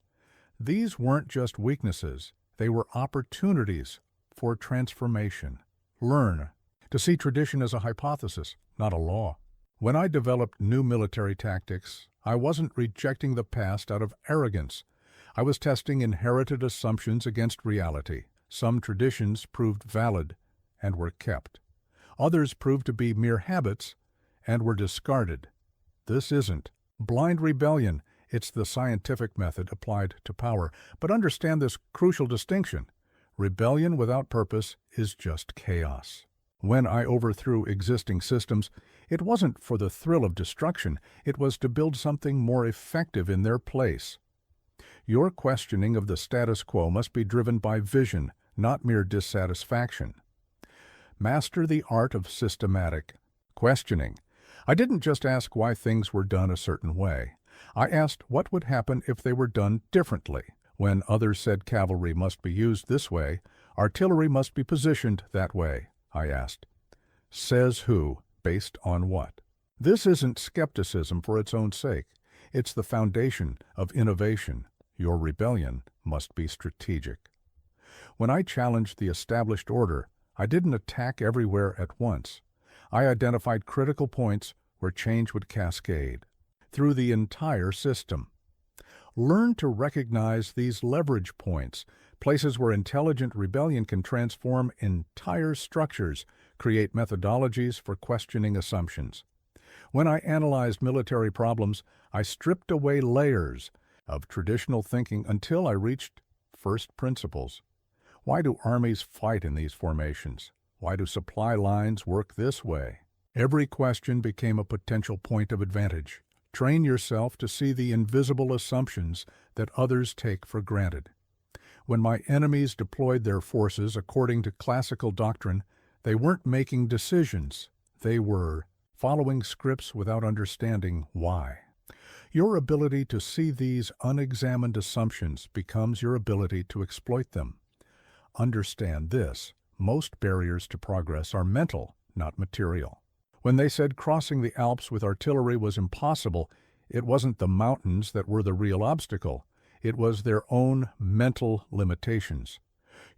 These weren't just weaknesses. They were opportunities for transformation. Learn to see tradition as a hypothesis, not a law. When I developed new military tactics, I wasn't rejecting the past out of arrogance. I was testing inherited assumptions against reality. Some traditions proved valid and were kept. Others proved to be mere habits and were discarded. This isn't blind rebellion. It's the scientific method applied to power. But understand this crucial distinction. Rebellion without purpose is just chaos. When I overthrew existing systems, it wasn't for the thrill of destruction. It was to build something more effective in their place. Your questioning of the status quo must be driven by vision, not mere dissatisfaction. Master the art of systematic questioning. I didn't just ask why things were done a certain way. I asked what would happen if they were done differently. When others said cavalry must be used this way, artillery must be positioned that way, I asked. Says who? Based on what? This isn't skepticism for its own sake. It's the foundation of innovation. Your rebellion must be strategic. When I challenged the established order, I didn't attack everywhere at once. I identified critical points where change would cascade through the entire system. Learn to recognize these leverage points, places where intelligent rebellion can transform entire structures, create methodologies for questioning assumptions. When I analyzed military problems, I stripped away layers of traditional thinking until I reached first principles. Why do armies fight in these formations? Why do supply lines work this way? Every question became a potential point of advantage. Train yourself to see the invisible assumptions that others take for granted. When my enemies deployed their forces according to classical doctrine, they weren't making decisions. They were following scripts without understanding why. Your ability to see these unexamined assumptions becomes your ability to exploit them. Understand this: most barriers to progress are mental, not material. When they said crossing the Alps with artillery was impossible, it wasn't the mountains that were the real obstacle. It was their own mental limitations.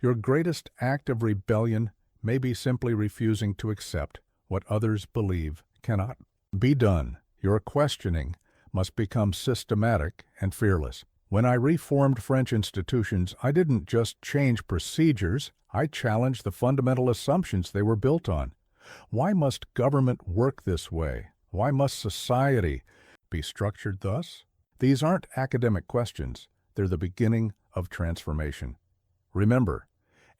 Your greatest act of rebellion may be simply refusing to accept what others believe cannot be done. Your questioning must become systematic and fearless. When I reformed French institutions, I didn't just change procedures, I challenged the fundamental assumptions they were built on. Why must government work this way? Why must society be structured thus? These aren't academic questions. They're the beginning of transformation. Remember,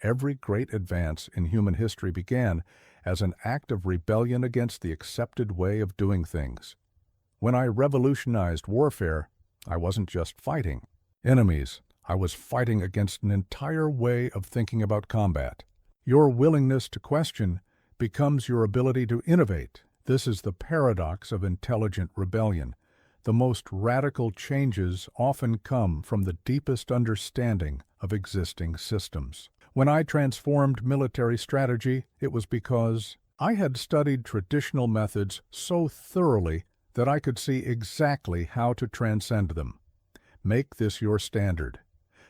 Every great advance in human history began as an act of rebellion against the accepted way of doing things. When I revolutionized warfare, I wasn't just fighting enemies. I was fighting against an entire way of thinking about combat. Your willingness to question becomes your ability to innovate. This is the paradox of intelligent rebellion. The most radical changes often come from the deepest understanding of existing systems. When I transformed military strategy, it was because I had studied traditional methods so thoroughly that I could see exactly how to transcend them. Make this your standard.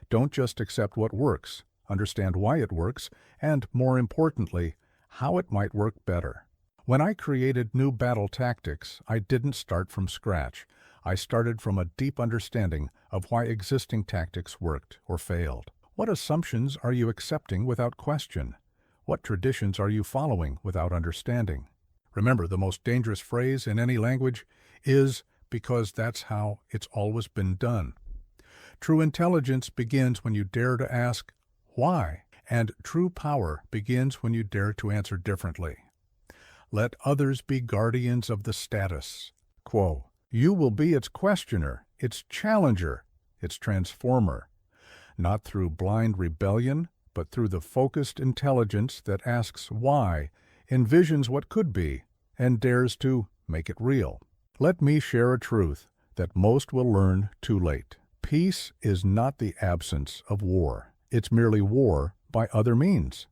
Don't just accept what works. Understand why it works, and, more importantly, how it might work better. When I created new battle tactics, I didn't start from scratch. I started from a deep understanding of why existing tactics worked or failed. What assumptions are you accepting without question? What traditions are you following without understanding? Remember, the most dangerous phrase in any language is because that's how it's always been done. True intelligence begins when you dare to ask, why? And true power begins when you dare to answer differently. Let others be guardians of the status quo. You will be its questioner, its challenger, its transformer. Not through blind rebellion, but through the focused intelligence that asks why, envisions what could be, and dares to make it real. Let me share a truth that most will learn too late. Peace is not the absence of war. It's merely war by other means.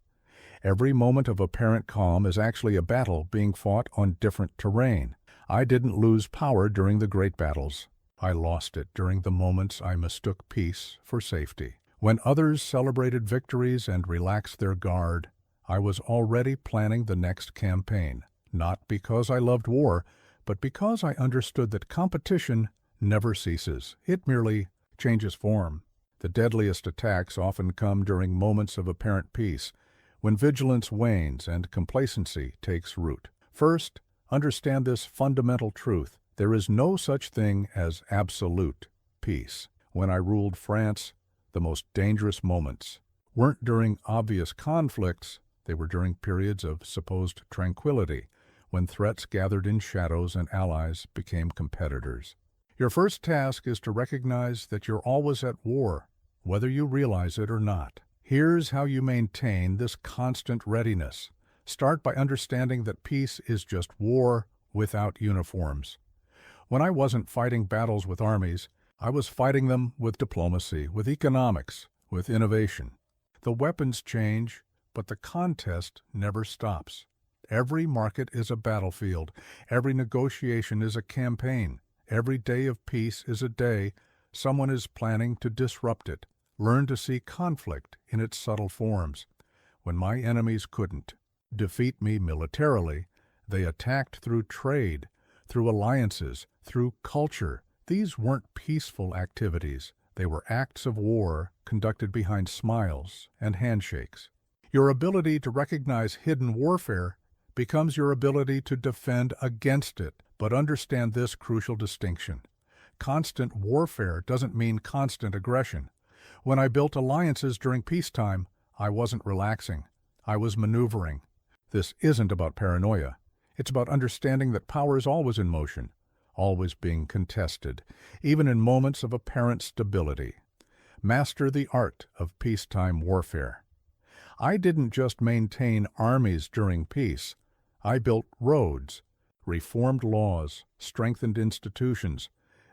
Every moment of apparent calm is actually a battle being fought on different terrain. I didn't lose power during the great battles. I lost it during the moments I mistook peace for safety. When others celebrated victories and relaxed their guard, I was already planning the next campaign, not because I loved war, but because I understood that competition never ceases. It merely changes form. The deadliest attacks often come during moments of apparent peace, when vigilance wanes and complacency takes root. First, understand this fundamental truth. There is no such thing as absolute peace. When I ruled France, the most dangerous moments weren't during obvious conflicts, they were during periods of supposed tranquility, when threats gathered in shadows and allies became competitors. Your first task is to recognize that you're always at war, whether you realize it or not. Here's how you maintain this constant readiness. Start by understanding that peace is just war without uniforms. When I wasn't fighting battles with armies, I was fighting them with diplomacy, with economics, with innovation. The weapons change, but the contest never stops. Every market is a battlefield. Every negotiation is a campaign. Every day of peace is a day someone is planning to disrupt it. Learn to see conflict in its subtle forms. When my enemies couldn't defeat me militarily, they attacked through trade, through alliances, through culture. These weren't peaceful activities. They were acts of war conducted behind smiles and handshakes. Your ability to recognize hidden warfare becomes your ability to defend against it. But understand this crucial distinction. Constant warfare doesn't mean constant aggression. When I built alliances during peacetime, I wasn't relaxing. I was maneuvering. This isn't about paranoia. It's about understanding that power is always in motion, always being contested, even in moments of apparent stability. Master the art of peacetime warfare. I didn't just maintain armies during peace. I built roads, reformed laws, strengthened institutions.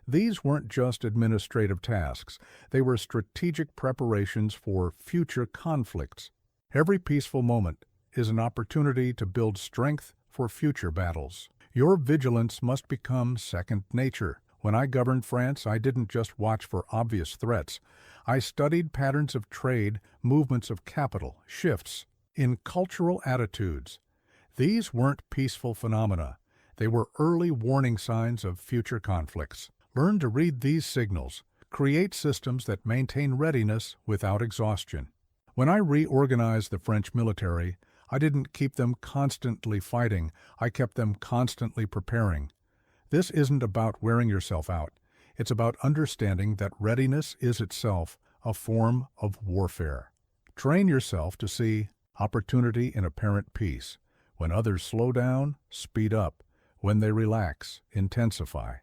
These weren't just administrative tasks. They were strategic preparations for future conflicts. Every peaceful moment is an opportunity to build strength for future battles. Your vigilance must become second nature. When I governed France, I didn't just watch for obvious threats. I studied patterns of trade, movements of capital, shifts in cultural attitudes. These weren't peaceful phenomena. They were early warning signs of future conflicts. Learn to read these signals. Create systems that maintain readiness without exhaustion. When I reorganized the French military, I didn't keep them constantly fighting. I kept them constantly preparing. This isn't about wearing yourself out. It's about understanding that readiness is itself a form of warfare. Train yourself to see opportunity in apparent peace. When others slow down, speed up. When they relax, intensify.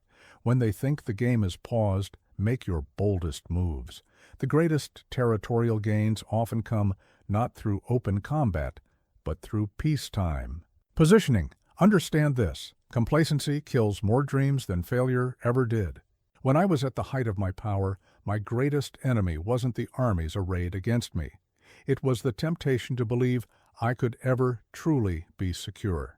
When they think the game is paused, make your boldest moves. The greatest territorial gains often come not through open combat, but through peacetime. Positioning. Understand this. Complacency kills more dreams than failure ever did. When I was at the height of my power, my greatest enemy wasn't the armies arrayed against me. It was the temptation to believe I could ever truly be secure.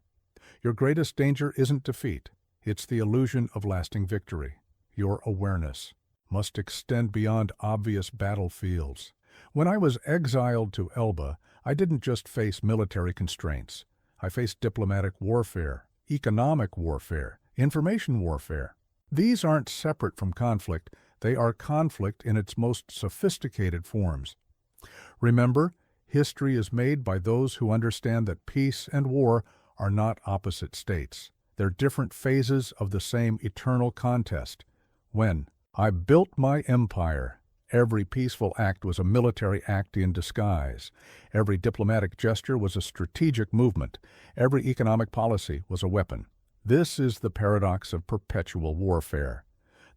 Your greatest danger isn't defeat. It's the illusion of lasting victory. Your awareness must extend beyond obvious battlefields. When I was exiled to Elba, I didn't just face military constraints. I faced diplomatic warfare, economic warfare, information warfare. These aren't separate from conflict. They are conflict in its most sophisticated forms. Remember, history is made by those who understand that peace and war are not opposite states. They're different phases of the same eternal contest. When I built my empire, every peaceful act was a military act in disguise. Every diplomatic gesture was a strategic movement. Every economic policy was a weapon. This is the paradox of perpetual warfare.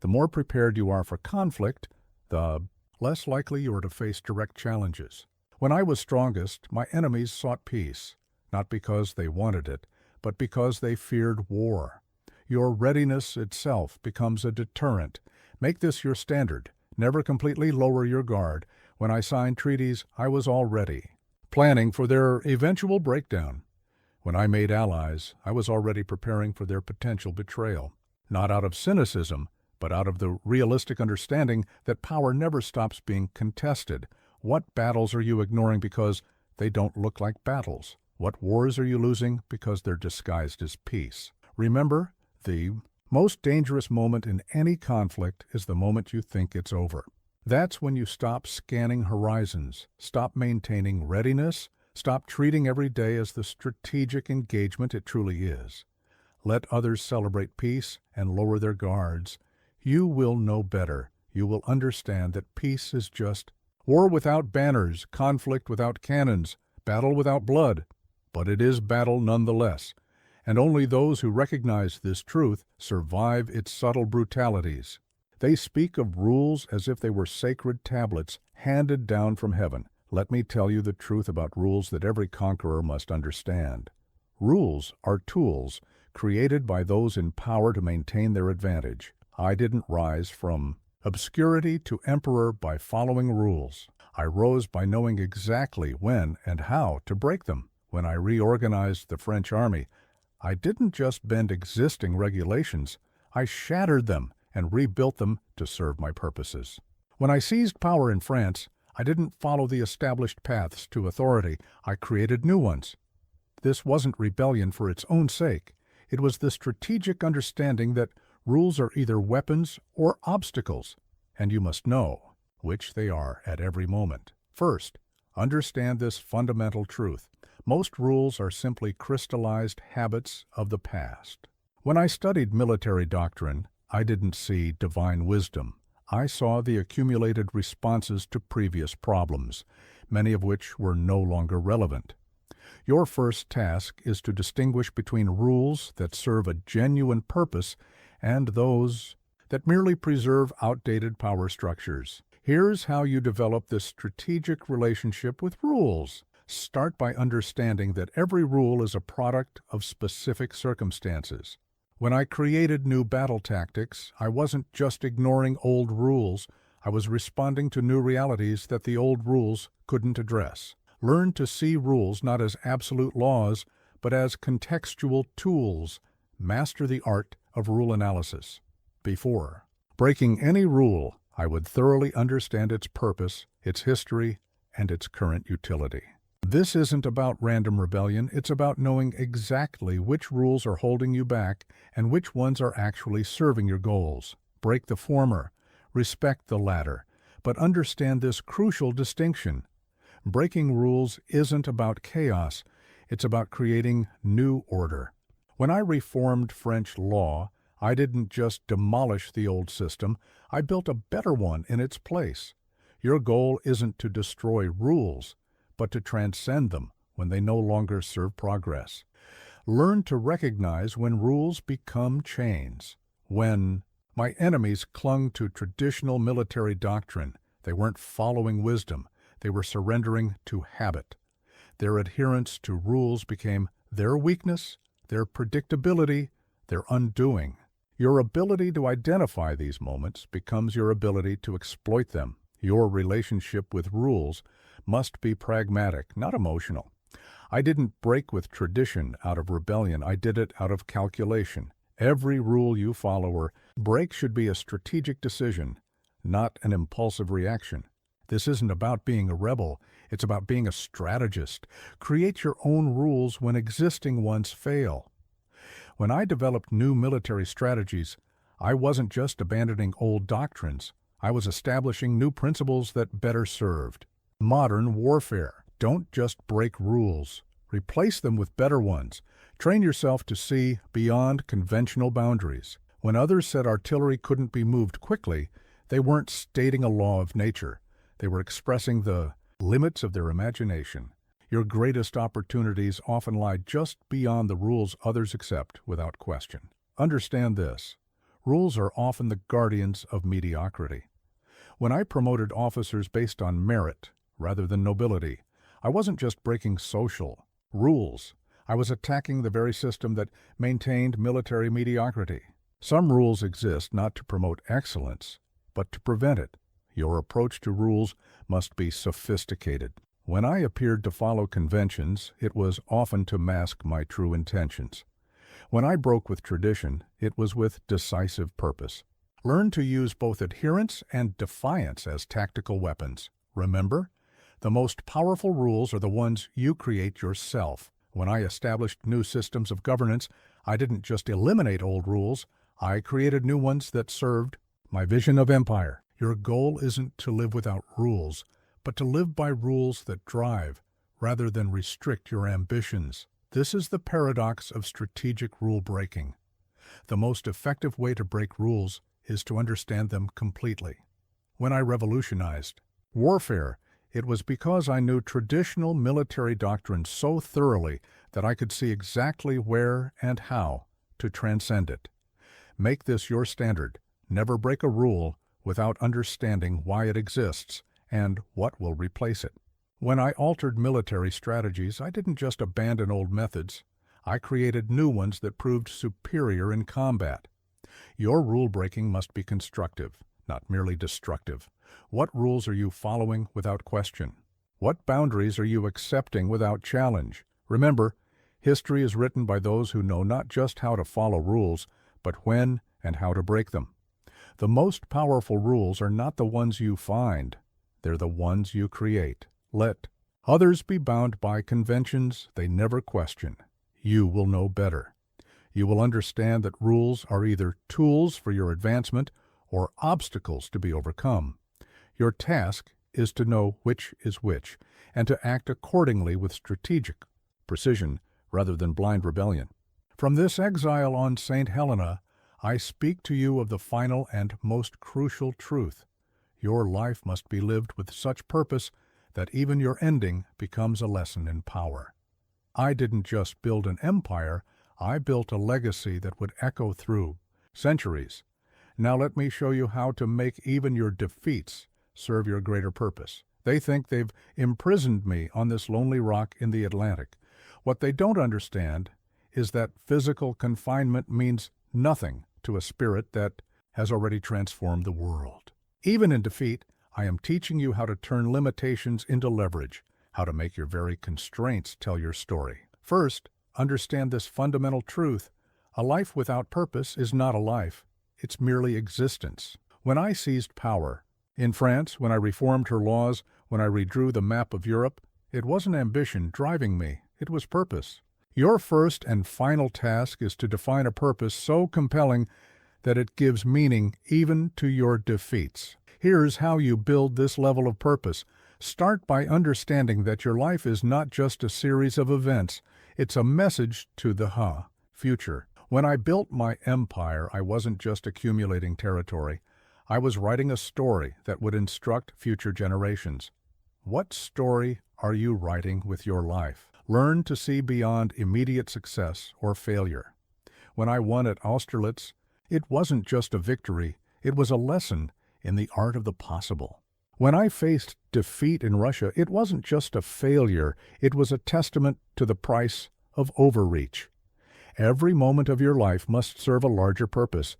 The more prepared you are for conflict, the less likely you are to face direct challenges. When I was strongest, my enemies sought peace, not because they wanted it, but because they feared war. Your readiness itself becomes a deterrent. Make this your standard. Never completely lower your guard. When I signed treaties, I was all ready, planning for their eventual breakdown. When I made allies, I was already preparing for their potential betrayal, not out of cynicism, but out of the realistic understanding that power never stops being contested. What battles are you ignoring because they don't look like battles? What wars are you losing because they're disguised as peace? Remember, the most dangerous moment in any conflict is the moment you think it's over. That's when you stop scanning horizons, stop maintaining readiness, stop treating every day as the strategic engagement it truly is. Let others celebrate peace and lower their guards. You will know better. You will understand that peace is just war without banners, conflict without cannons, battle without blood. But it is battle nonetheless, and only those who recognize this truth survive its subtle brutalities. They speak of rules as if they were sacred tablets handed down from heaven. Let me tell you the truth about rules that every conqueror must understand. Rules are tools created by those in power to maintain their advantage. I didn't rise from obscurity to emperor by following rules. I rose by knowing exactly when and how to break them. When I reorganized the French army, I didn't just bend existing regulations. I shattered them and rebuilt them to serve my purposes. When I seized power in France, I didn't follow the established paths to authority. I created new ones. This wasn't rebellion for its own sake. It was the strategic understanding that rules are either weapons or obstacles, and you must know which they are at every moment. First, understand this fundamental truth. Most rules are simply crystallized habits of the past. When I studied military doctrine, I didn't see divine wisdom. I saw the accumulated responses to previous problems, many of which were no longer relevant. Your first task is to distinguish between rules that serve a genuine purpose and those that merely preserve outdated power structures. Here's how you develop this strategic relationship with rules. Start by understanding that every rule is a product of specific circumstances. When I created new battle tactics, I wasn't just ignoring old rules. I was responding to new realities that the old rules couldn't address. Learn to see rules not as absolute laws, but as contextual tools. Master the art of rule analysis. Before breaking any rule, I would thoroughly understand its purpose, its history, and its current utility. This isn't about random rebellion. It's about knowing exactly which rules are holding you back and which ones are actually serving your goals. Break the former, respect the latter, but understand this crucial distinction. Breaking rules isn't about chaos. It's about creating new order. When I reformed French law, I didn't just demolish the old system. I built a better one in its place. Your goal isn't to destroy rules. but to transcend them when they no longer serve progress. Learn to recognize when rules become chains. When my enemies clung to traditional military doctrine, they weren't following wisdom, they were surrendering to habit. Their adherence to rules became their weakness, their predictability, their undoing. Your ability to identify these moments becomes your ability to exploit them. Your relationship with rules must be pragmatic, not emotional. I didn't break with tradition out of rebellion. I did it out of calculation. Every rule you follow or break should be a strategic decision, not an impulsive reaction. This isn't about being a rebel. It's about being a strategist. Create your own rules when existing ones fail. When I developed new military strategies, I wasn't just abandoning old doctrines. I was establishing new principles that better served. Modern warfare. Don't just break rules. Replace them with better ones. Train yourself to see beyond conventional boundaries. When others said artillery couldn't be moved quickly, they weren't stating a law of nature. They were expressing the limits of their imagination. Your greatest opportunities often lie just beyond the rules others accept without question. Understand this. Rules are often the guardians of mediocrity. When I promoted officers based on merit rather than nobility, I wasn't just breaking social rules. I was attacking the very system that maintained military mediocrity. Some rules exist not to promote excellence, but to prevent it. Your approach to rules must be sophisticated. When I appeared to follow conventions, it was often to mask my true intentions. When I broke with tradition, it was with decisive purpose. Learn to use both adherence and defiance as tactical weapons. Remember, the most powerful rules are the ones you create yourself. When I established new systems of governance, I didn't just eliminate old rules, I created new ones that served my vision of empire. Your goal isn't to live without rules, but to live by rules that drive, rather than restrict your ambitions. This is the paradox of strategic rule breaking. The most effective way to break rules is to understand them completely. When I revolutionized warfare, it was because I knew traditional military doctrine so thoroughly that I could see exactly where and how to transcend it. Make this your standard. Never break a rule without understanding why it exists and what will replace it. When I altered military strategies, I didn't just abandon old methods. I created new ones that proved superior in combat. Your rule-breaking must be constructive, not merely destructive. What rules are you following without question? What boundaries are you accepting without challenge? Remember, history is written by those who know not just how to follow rules, but when and how to break them. The most powerful rules are not the ones you find. They're the ones you create. Let others be bound by conventions they never question. You will know better. You will understand that rules are either tools for your advancement or obstacles to be overcome. Your task is to know which is which, and to act accordingly with strategic precision rather than blind rebellion. From this exile on St. Helena, I speak to you of the final and most crucial truth. Your life must be lived with such purpose that even your ending becomes a lesson in power. I didn't just build an empire, I built a legacy that would echo through centuries. Now let me show you how to make even your defeats serve your greater purpose. They think they've imprisoned me on this lonely rock in the Atlantic. What they don't understand is that physical confinement means nothing to a spirit that has already transformed the world. Even in defeat, I am teaching you how to turn limitations into leverage, how to make your very constraints tell your story. First, understand this fundamental truth. A life without purpose is not a life. It's merely existence. When I seized power, in France, when I reformed her laws, when I redrew the map of Europe, it wasn't ambition driving me, it was purpose. Your first and final task is to define a purpose so compelling that it gives meaning even to your defeats. Here's how you build this level of purpose. Start by understanding that your life is not just a series of events. It's a message to the future. When I built my empire, I wasn't just accumulating territory. I was writing a story that would instruct future generations. What story are you writing with your life? Learn to see beyond immediate success or failure. When I won at Austerlitz, it wasn't just a victory, it was a lesson in the art of the possible. When I faced defeat in Russia, it wasn't just a failure, it was a testament to the price of overreach. Every moment of your life must serve a larger purpose.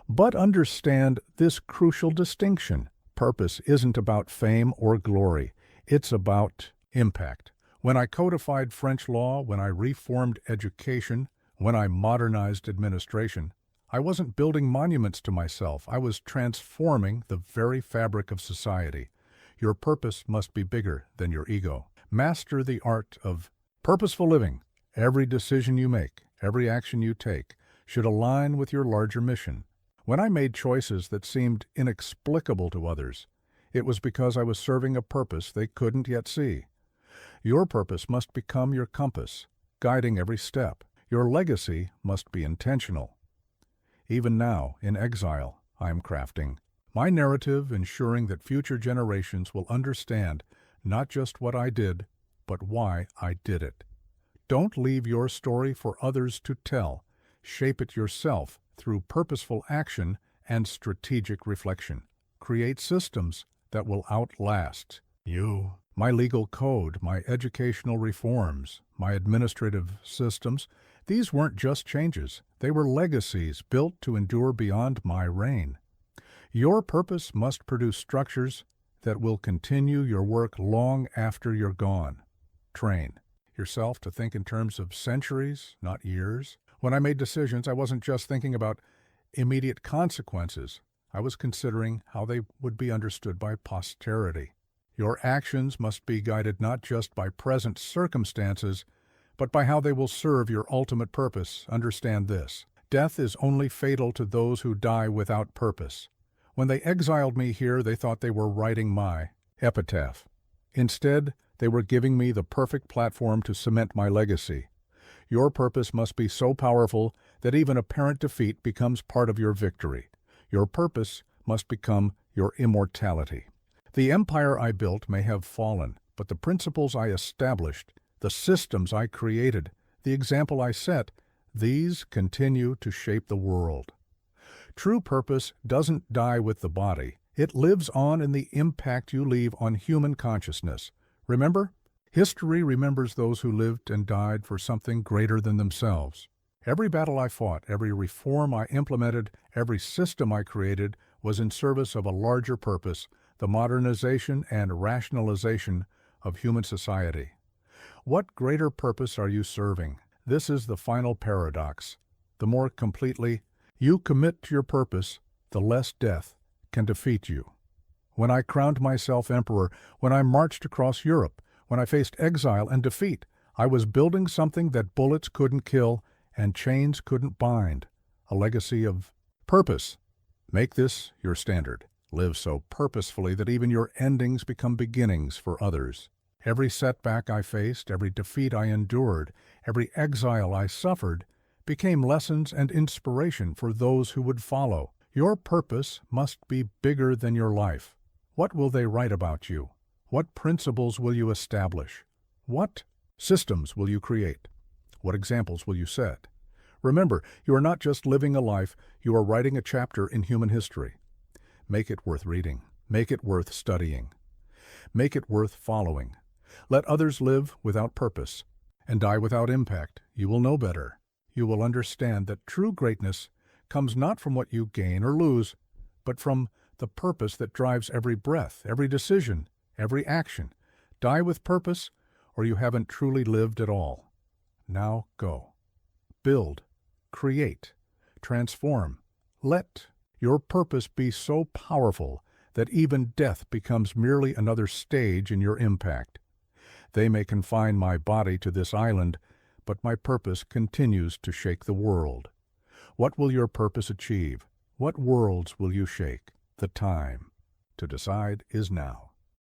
But understand this crucial distinction. Purpose isn't about fame or glory. It's about impact. When I codified French law, when I reformed education, when I modernized administration, I wasn't building monuments to myself. I was transforming the very fabric of society. Your purpose must be bigger than your ego. Master the art of purposeful living. Every decision you make, every action you take, should align with your larger mission. When I made choices that seemed inexplicable to others, it was because I was serving a purpose they couldn't yet see. Your purpose must become your compass, guiding every step. Your legacy must be intentional. Even now, in exile, I am crafting my narrative, ensuring that future generations will understand not just what I did, but why I did it. Don't leave your story for others to tell. Shape it yourself through purposeful action and strategic reflection. Create systems that will outlast you. My legal code, my educational reforms, my administrative systems, these weren't just changes. They were legacies built to endure beyond my reign. Your purpose must produce structures that will continue your work long after you're gone. Train yourself to think in terms of centuries, not years. When I made decisions, I wasn't just thinking about immediate consequences. I was considering how they would be understood by posterity. Your actions must be guided not just by present circumstances, but by how they will serve your ultimate purpose. Understand this. Death is only fatal to those who die without purpose. When they exiled me here, they thought they were writing my epitaph. Instead, they were giving me the perfect platform to cement my legacy. Your purpose must be so powerful that even apparent defeat becomes part of your victory. Your purpose must become your immortality. The empire I built may have fallen, but the principles I established, the systems I created, the example I set, these continue to shape the world. True purpose doesn't die with the body. It lives on in the impact you leave on human consciousness. Remember, history remembers those who lived and died for something greater than themselves. Every battle I fought, every reform I implemented, every system I created was in service of a larger purpose, the modernization and rationalization of human society. What greater purpose are you serving? This is the final paradox. The more completely you commit to your purpose, the less death can defeat you. When I crowned myself emperor, when I marched across Europe, when I faced exile and defeat, I was building something that bullets couldn't kill and chains couldn't bind, a legacy of purpose. Make this your standard. Live so purposefully that even your endings become beginnings for others. Every setback I faced, every defeat I endured, every exile I suffered, became lessons and inspiration for those who would follow. Your purpose must be bigger than your life. What will they write about you? What principles will you establish? What systems will you create? What examples will you set? Remember, you are not just living a life, you are writing a chapter in human history. Make it worth reading. Make it worth studying. Make it worth following. Let others live without purpose and die without impact. You will know better. You will understand that true greatness comes not from what you gain or lose, but from the purpose that drives every breath, every decision, every action. Die with purpose, or you haven't truly lived at all. Now go. Build, create, transform. Let your purpose be so powerful that even death becomes merely another stage in your impact. They may confine my body to this island, but my purpose continues to shake the world. What will your purpose achieve? What worlds will you shake? The time to decide is now.